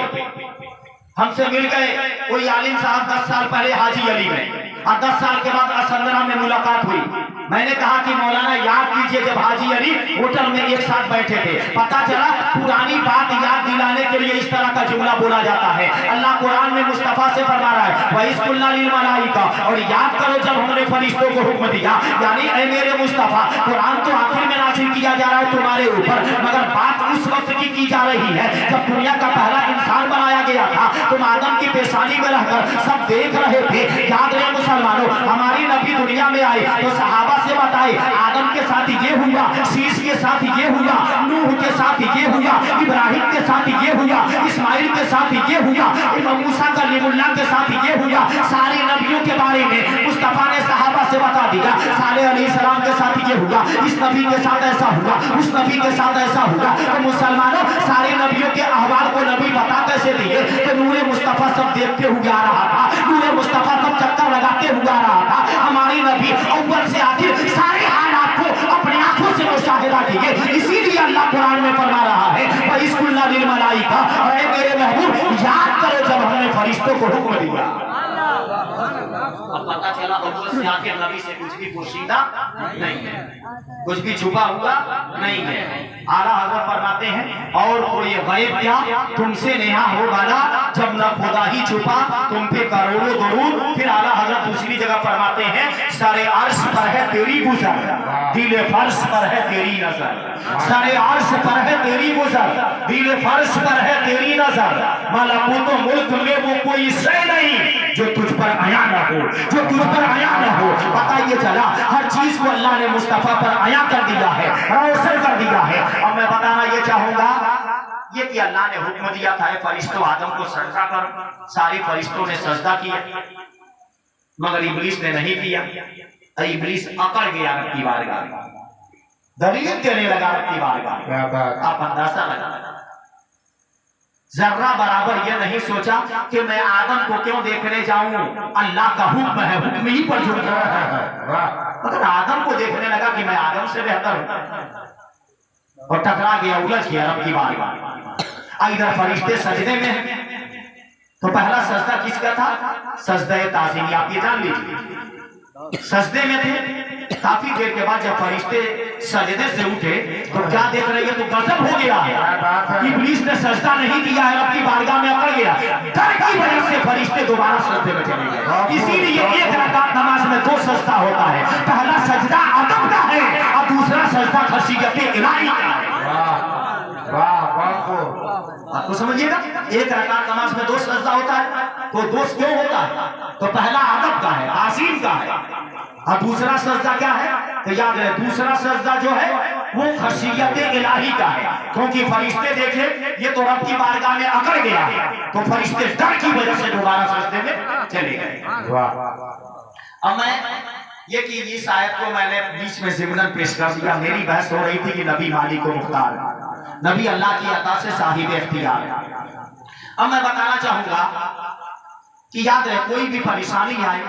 हमसे मिल गए कोई आलिम साहब 10 साल पहले हाजी अली में, और 10 साल के बाद असंदरा में मुलाकात हुई। मैंने कहा कि मौलाना याद कीजिए जब हाजी अली होटल में एक साथ बैठे थे। पता चला पुरानी बात याद दिलाने के लिए इस तरह का जुमला बोला जाता है। अल्लाह कुरान में मुस्तफा से फरमा रहा है वइज़ लिल मलाइका, और याद करो जब हमने फरिश्तों को हुक्म दिया। यानी ऐ मेरे मुस्तफा कुरान तो आखिर में नाज़िल किया जा रहा है तुम्हारे ऊपर, मगर बात उस वक्त की जा रही है जब दुनिया का पहला इंसान बनाया गया था। तुम आदम की पेशानी में रहकर सब देख रहे थे। याद रहे मुसलमानों, हमारी नबी दुनिया में आए तो सहाबा से बताए आदम के साथ ये हुआ, शीश के साथ ये हुआ, नूह के साथ ये हुआ, इब्राहिम के साथ ये हुआ, इस्माइल के साथ ये हुआ, इमाम मूसा कलीमुल्लाह के साथ ये हुआ। सारे नबियों के बारे में मुस्तफा ने सहाबा से बता दिया। सालेह अलैहिस्सलाम के साथ ये हुआ, इस नबी के साथ ऐसा हुआ, उस नबी के साथ ऐसा हुआ। तो मुसलमानों सारे नबियों के अहवाल को नबी बता कैसे दिए? तो नूरे मुस्तफा सब देखते हुए आ रहा था, नूरे मुस्तफा सब चक्कर लगाते हुए आ रहा था। हमारी नबी अव्वल से आखिर सारे हालात को अपनी आंखों से मुशाहिदा किए। इसीलिए अल्लाह कुरान में फरमा रहा है वइज़ लिल मलाइका, और मेरे महबूब याद करो जब हमने फरिश्तों को हुक्म दिया। अब पता चला अव्वल से आखिर नबी से कुछ भी पोशीदा नहीं है, कुछ भी छुपा हुआ नहीं है। आला हजरत फरमाते हैं और कोई गैब क्या तुमसे नेहा हो वाला, जब न खुदा ही छुपा तुम पे करोड़ों दरूद। फिर आला हजरत दूसरी जगह फरमाते हैं सारे अर्श पर है तेरी गुजर, दिल फर्श पर है तेरी नजर। सारे अर्श पर है तेरी गुजर, दिल फर्श पर है तेरी नजर। मलकूत मुल्क में वो कोई शय नहीं जो तुझ पर आया न हो, जो तुझ पर आया न हो। पता ये चला हर चीज को अल्लाह ने मुस्तफा पर आया कर दिया है, रोशन कर दिया है। अब मैं बताना ये चाहूंगा ये कि अल्लाह ने हुक्म दिया था फरिश्तों आदम को सजदा कर, सारे फरिश्तों ने सजदा किया मगर इब्लीस ने नहीं किया। इब्लीस अकड़ गया रब की बारगाह में, दलील देने लगा रब की बारगाह में। आप अंदाजा लगा जर्रा बराबर ये नहीं सोचा कि मैं आदम को क्यों देखने जाऊं, अल्लाह का हुक्म है, हुक्म ही पर झुक रहा है। अगर आदम को देखने लगा कि मैं आदम से बेहतर हूं और टकरा गया, उलझ गया रब की बारगाह। इधर फरिश्ते सजदे में हैं तो पहला सजदा किसका था? सजदा ताज़ीम। आप ये जान लीजिए सजदे में थे। काफी देर के बाद जब फरिश्ते सजदे से उठे तो क्या देख रहे हैं, तो गजब हो गया है। इब्लीस ने सजदा नहीं किया है, रब की बारगाह में अकड़ गया। डर की वजह से फरिश्ते दोबारा सजदे में चले गए। इसीलिए एक रकात नमाज में दो सजदा होता है, पहला सजदा आदम का है और दूसरा सजदा खशीयत इलाही का है। आपको समझिएगा, एक रकात नमाज में दो सजदा होता है तो दोष क्यों होता है? तो पहला आदम का है, आसीम का है, और दूसरा सजदा क्या है? तो याद रहे दूसरा सजदा जो है वो खशियत इलाही का है, क्योंकि फरिश्ते देखे ये तो रब की बारगाह में अकड़ गया तो फरिश्ते डर की वजह से दोबारा सजदे में चले गए। अब मैं ये कि इस आयत को मैंने बीच में ज़िम्नन पेश कर दिया। मेरी बहस हो रही थी कि नबी मालिक को मुख्तार, नबी अल्लाह की अता से साहिब इख्तियार। अब मैं बताना चाहूंगा कि याद रहे कोई भी परेशानी आए,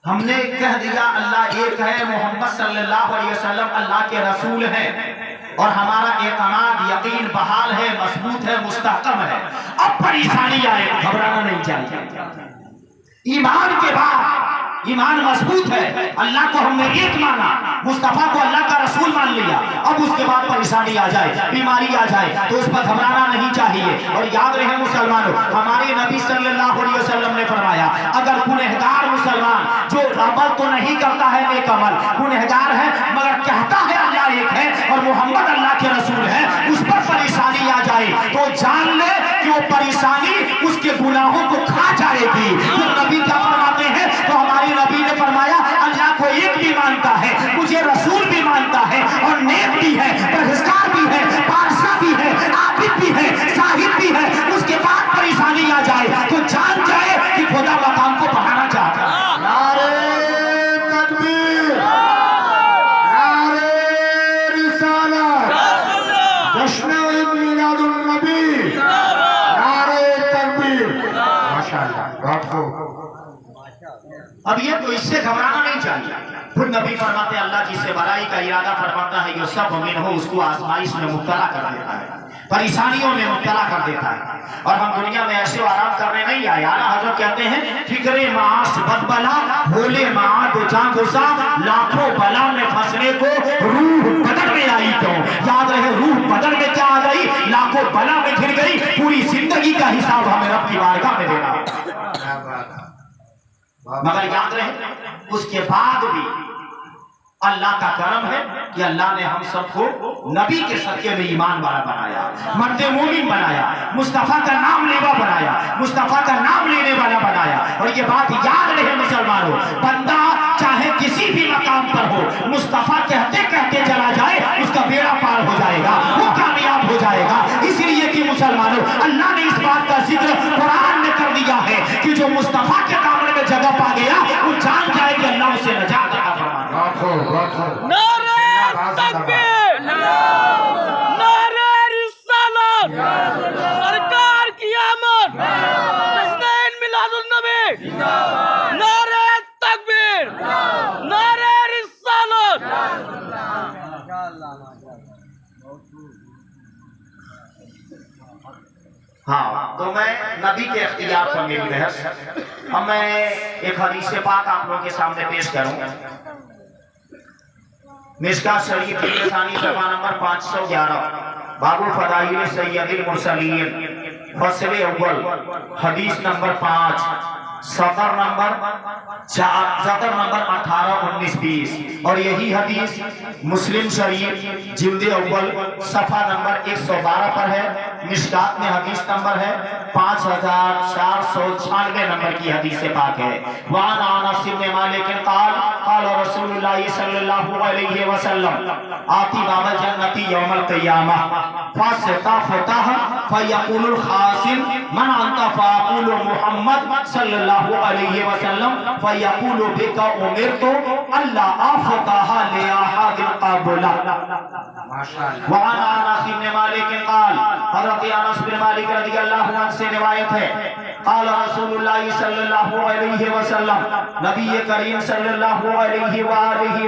हमने कह दिया अल्लाह एक है, मोहम्मद सल्लल्लाहु अलैहि वसल्लम अल्लाह के रसूल हैं और हमारा एतमाद यकीन बहाल है, मजबूत है, मुस्तहकम है। अब परेशानी आए घबराना नहीं चाहिए। ईमान के बाद ईमान मजबूत है, अल्लाह को हमने एक माना, मुस्तफा को अल्लाह का रसूल मान लिया। अब उसके बाद परेशानी आ जाए, बीमारी आ जाए तो उस पर घबराना नहीं चाहिए। और याद रहे मुसलमानों, हमारे नबी सल्लल्लाहु अलैहि वसल्लम ने फरमाया अगर गुनहगार मुसलमान जो अमल तो नहीं करता है नेक अमल, गुनहगार है मगर कहता है अल्लाह एक है और मोहम्मद अल्लाह के रसूल है, उस पर परेशानी आ जाए तो जान ले कि वो परेशानी उसके गुनाहों को खा जाएगी। तो नबी क्या फरमाते हैं? तो हमारे नबी ने फरमाया अल्लाह को एक भी मानता है, मुझे रसूल भी मानता है और नेक भी है, परहेजगार भी है, बादशाह भी है, आबिद भी है, साहिब भी है, उसके बाद परेशानी आ जाए तो जान जाए कि खुदा मकाम को बढ़ाना चाहता है। नारे तकबीर, नारे रिसालत, जश्न ईद मिलादुन नबी, नारे तकबीर। माशाअल्लाह, बहुत खूब। अब ये तो इससे घबराना नहीं चाहिए। खुद नबी फरमाते अल्लाह जिससे भलाई का इरादा फरमाता है ये सब मुमिन हो उसको आजमाइश में मुब्तला कर देता है, परेशानियों में मुब्तला कर देता है। और हम दुनिया में ऐसे आराम करने नहीं आए। आला हजरत कहते हैं फिक्रे मास बदबला भोले माँ दो चांगुसा, लाखों बला में फंसने को रूह बदल में आई क्यों। याद रहे रूह बदल में क्या आ गई, लाखों बला में घिर गई। पूरी जिंदगी का हिसाब हमें रब की बारगाह में देना है। मगर याद रहे उसके बाद भी अल्लाह का करम है कि अल्लाह ने हम सबको नबी के सदके में ईमान वाला बनाया, मर्दे मोमिन बनाया, मुस्तफा का नाम लेवा बनाया, मुस्तफा का नाम लेने वाला बनाया। और ये बात याद रहे मुसलमानों, बंदा चाहे किसी भी मकाम पर हो, मुस्तफा कहते कहते चला जाए उसका बेड़ा पार हो जाएगा, वो कामयाब हो जाएगा। इसलिए कि मुसलमानों अल्लाह ने इस बात का जिक्र कुरान में कर दिया है कि जो मुस्तफा के दामन में जगह पा गया वो जान जाए कि अल्लाह उसे नजात अता फरमाएगा। नारे तकबीर, नारे रिसालत, सरकार की आमद, जश्न ईद मिलादुन नबी, नारे तकबीर, नारे रिसालत। हाँ, तो मैं नबी के इख्तियार पर मेरी बहस। अब मैं एक हदीस पाक आप लोगों के सामने पेश करूं। मिशकात शरीफ की निशानी सफा नंबर 511, बाबू फदाइल सैयदुल मुरसलीन, फस्ल अव्वल, हदीस नंबर 5, सतर नंबर 18, 19, 20। और यही हदीस मुस्लिम शरीफ जिल्द अव्वल सफा नंबर 112 पर है। मिशकात में हदीस नंबर है 5496 नंबर की हदीस से पाक है। वान अनस इब्न मालिक क़ाल क़ाल रसूलुल्लाह सल्लल्लाहु अलैहि वसल्लम आती बाबल जन्नती यौमल क़ियामा फस्तफ़तह फयक़ूलुल खासिन मन अंता फ़अक़ूलु मुहम्मद सल्लल्लाहु अलैहि वसल्लम फयक़ूलु बिका उमिरतु अल्ला अफ़तह li अहदिन क़बला। माशाअल्लाह। वान अनस इब्न मालिक क़ाल, हज़रत अनस बिन मालिक रज़ियल्लाहु अन्हु से रिवायत है, क़ाल रसूलुल्लाह सल्लल्लाहु अलैहि वसल्लम, नबी करीम सल्लल्लाहु अलैहि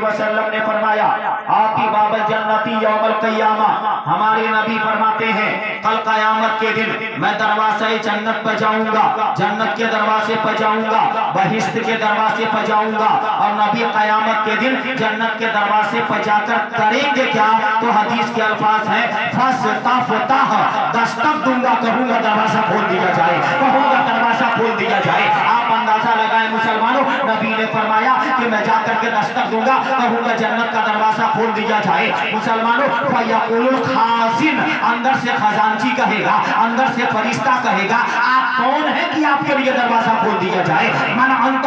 वसल्लम ने फरमाया, आती बाबल जन्नती यौमल क़ियामा, हमारे नबी फरमाते हैं कल क़यामत के दिन मैं दरवाज़े जन्नत पर जाऊंगा, जन्नत के दरवाजे पर जाऊंगा, बहिश्त के दरवाजे पर जाऊंगा। और नबी क़यामत के दिन जन्नत के दरवाजे पर जाकर करेंगे क्या? तो हदीस के अल्फाज हैं फस्तफ़तह, दस्तक दूंगा, कहूंगा दरवाजा खोल दिया जाए, कहूंगा दरवाजा खोल दिया जाए। आप अंदाजा लगाएं मुसलमानों, नबी ने फरमाया कि मैं जाकर के दस्तक दूंगा, कहूंगा जन्नत का दरवाजा खोल दिया जाए। मुसलमानों, फयक़ूलुल खाज़िन, अंदर से खजांची कहेगा, अंदर से फरिश्ता कहेगा, आप कौन है कि आपके लिए दरवाजा खोल दिया जाए? मन अंत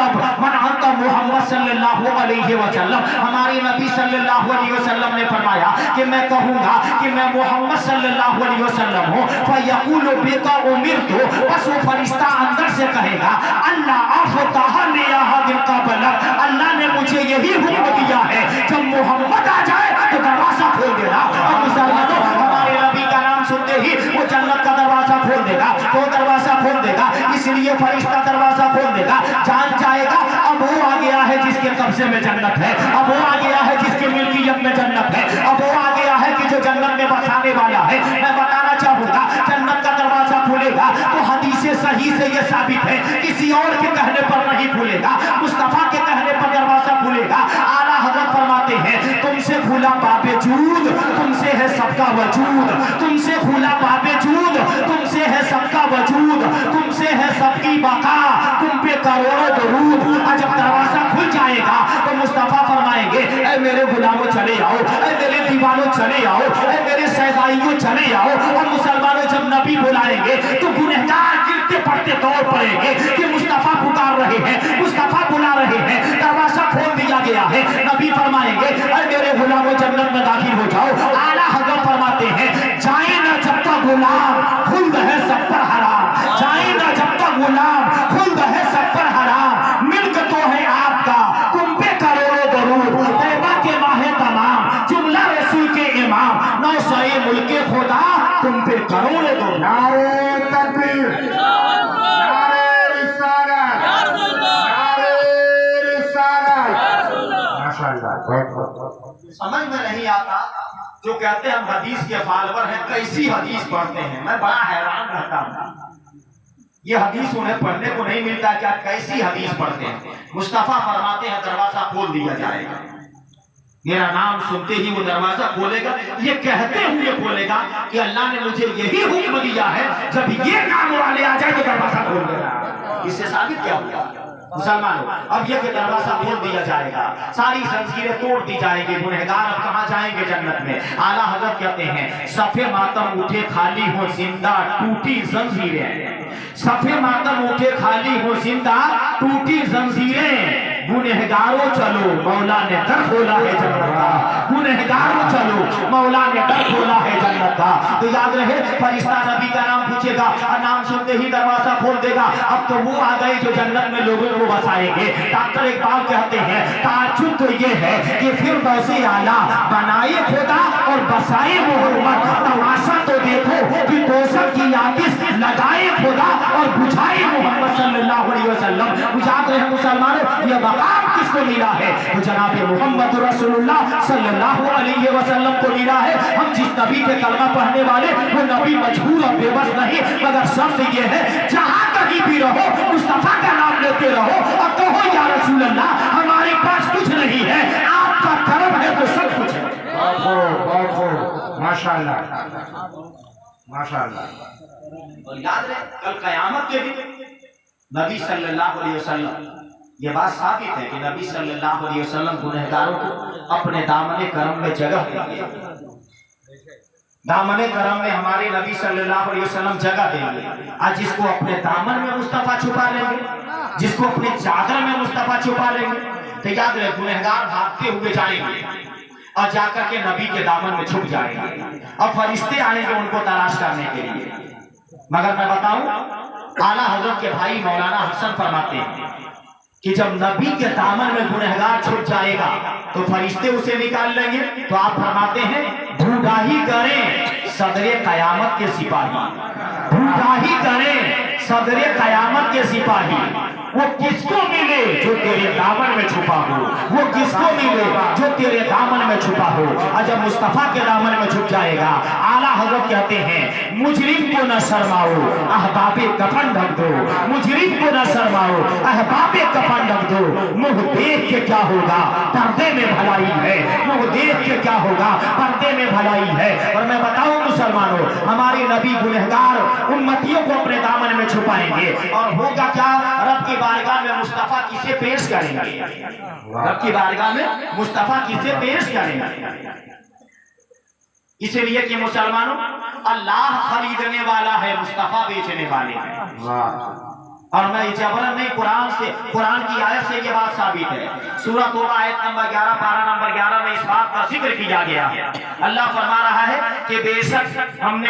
मोहम्मद सल्लल्लाहु अलैहि वसल्लम, हमारे नबी सल्लल्लाहु अलैहि वसल्लम ने फरमाया कि मैं कहूंगा कि मैं मोहम्मद सल्लल्लाहु अलैहि वसल्लम हूं। फयक़ूलु बिका उमिरतु, बस वो फरिश्ता अंदर से कहेगा अल्लाह अफ़तह li अहदिन क़बला, अल्लाह ने मुझे यही हुक्म दिया है जब मोहम्मद आ जाए तो दरवाजा खोल देना। और मुसलमानों, हमारे नबी का नाम सुनते ही वो जन्नत का दरवाजा खोल देगा, वो दरवाजा खोल देगा, इसलिए फरिश्ता दरवाजा खोल देगा, जान जाएगा अब वो आ गया है जिसके कब्जे में जन्नत है, अब वो आ गया है जिसके मिल्कियत में जन्नत है, अब वो आ गया है कि जो जन्नत में बसाने वाला है। मैं बताना चाहूंगा, जन्नत का दरवाजा खुलेगा तो हदीस सही से ये साबित है, किसी और के कहने पर नहीं खुलेगा, मुस्तफा के कहने पर दरवाजा खुलेगा। आला हज़रत फरमाते हैं तुमसे खुला बावजूद तुमसे है सबका वजूद, तुमसे खुला बावजूद तुमसे है सबका वजूद, तुमसे है सबकी बका, तुम पे करोड़ों दरूद। और जब दरवाजा खुल जाएगा तो मुस्तफा फरमाएंगे ऐ मेरे गुलामों चले आओ, ऐ मेरे दीवानों चले आओ, ऐ मेरे सहजाइयों चले आओ। और मुसलमानों, जब नबी बुलाएंगे तो गुनहगार गिरते पड़ते दौड़ पड़ेंगे कि मुस्तफा पुकार रहे हैं, मुस्तफा बुला रहे हैं, दरवाजा खोल दिया गया है। नबी फरमाएंगे ऐ मेरे गुलामों जन्नत में दाखिल हो जाओ। आला हज़रत फरमाते हैं जाए ना जब तक गुलाम खुल्द है सब पर हराम, जाए ना जब तक गुलाम खुल्द है सब पर हराम, मिल्क तो है आपका तुम पे करोड़ों दरूद, तैबा के माहे तमाम जुमला रसूल के इमाम, 900 मुल्के खुदा तुम पे करोड़ों दरूद। नारे तकबीर, नारे रिसालत, नारे रिसालत। माशाअल्लाह। समझ में नहीं आता जो कहते हैं हम हदीस के फॉलोअर हैं, कैसी हदीस पढ़ते हैं। मैं बड़ा हैरान रहता हूँ, ये हदीस उन्हें पढ़ने को नहीं मिलता, क्या कैसी हदीस पढ़ते हैं। मुस्तफा फरमाते हैं दरवाजा खोल दिया जाएगा, मेरा नाम सुनते ही वो दरवाजा खोलेगा, ये कहते हुए खोलेगा कि अल्लाह ने मुझे यही हुक्म दिया है जब ये नाम वाले आ जाए तो दरवाजा खोल देना। इससे साबित क्या हुआ मुसलमानों? अब ये कि दरवाजा खोल दिया जाएगा, सारी जंजीरें तोड़ दी जाएंगी, गुनहगार अब कहाँ जाएंगे जन्नत में। आला हज़रत कहते हैं सफे मातम उठे खाली हो जिंदा टूटी जंजीरें, सफे मातम उठे खाली हो जिंदा टूटी जंजीरें, गुनहगारों चलो मौला ने दर खोला है जन्नत का, गुनहगारों चलो मौला ने दर खोला है जन्नत का। तो याद रहे, फरिश्ता नबी का नाम पूछेगा और नाम सुनते ही दरवाजा खोल देगा। अब तो वो आ गए जो जन्नत में लोगों को बसाएंगे। डॉक्टर इकबाल कहते हैं ताज्जुब तो ये है कि फिरदौसे आला बनाए खुदा और बसाए मोहम्मद, तमाशा तो देखो कि दोसर की आतिश लगाए खुदा और बुझाए मोहम्मद सल्लल्लाहु अलैहि वसल्लम। बुझाते हैं मुसलमानों, ये मकाम किसको मिला है? तो जनाब मोहम्मद रसूलुल्लाह सल्लल्लाहु अलैहि वसल्लम को मिला है। हम जिस नबी के कलमा पढ़ने वाले, वो नबी मजबूर और बेबस नहीं, मगर शर्त ये है जहां कहीं भी रहो मुस्तफा का नाम लेते रहो और कहो या रसूल अल्लाह हमारे पास कुछ नहीं है, आपका करम है तो सब कुछ है। बहुत खूब, माशाअल्लाह माशाअल्लाह। और याद रहे कल कयामत के दिन नबी सल्लल्लाहु अलैहि वसल्लम, ये बात साबित है कि नबी सल्लल्लाहु अलैहि वसल्लम गुनहगारों को अपने दामने करम में जगह देंगे। दामने करम में हमारे नबी सल्लल्लाहु अलैहि वसल्लम जगह देंगे। आज जिसको अपने दामन में मुस्तफा छुपा लेंगे, जिसको अपने चादर में मुस्तफा छुपा लेंगे, तो याद रहे गुनहगार भागते हुए जाएंगे और जाकर के नबी के दामन में छुप जाएंगे और फरिश्ते आएंगे उनको तलाश करने के लिए। मगर मैं बताऊं, आला हजरत के भाई मौलाना हसन फरमाते हैं कि जब नबी के दामन में गुनहगार छुप जाएगा तो फरिश्ते उसे निकाल लेंगे। तो आप फरमाते हैं भूडाही करें सदरे कयामत के सिपाही, भूडाही करें सदरे कयामत के सिपाही। वो किसको मिले जो तेरे दामन में छुपा हो, वो किसको मिले जो तेरे दामन में छुपा हो। और जब मुस्तफा के दामन में छुप जाएगा, आला हजरत कहते हैं मुजरिम को न शर्माओ अहबाबे कफन ढक दो, मुजरिम को न शर्माओ अहबाबे कफन ढक दो। मुंह देख के क्या होगा पर्दे में भलाई है, मुंह देख के क्या होगा पर्दे में भलाई है। और मैं बताऊं मुसलमानों, हमारे नबी गुनहगार उम्मतियों को अपने दामन में छुपाएंगे और होगा क्या, रब की बारगाह में मुस्तफा किसे पेश करेंगे, रब की बारगाह में मुस्तफा किसे पेश करेंगे। इसलिए कि मुसलमानों, अल्लाह खरीदने वाला है, मुस्तफा बेचने वाले हैं। और मैं जबरन नहीं, कुरान से, कुरान की आयत से ये बात साबित है। सूरह तौबा आयत नंबर 11 पारा नंबर 11 में इस बात का जिक्र किया गया है। अल्लाह फरमा रहा है कि बेशक हमने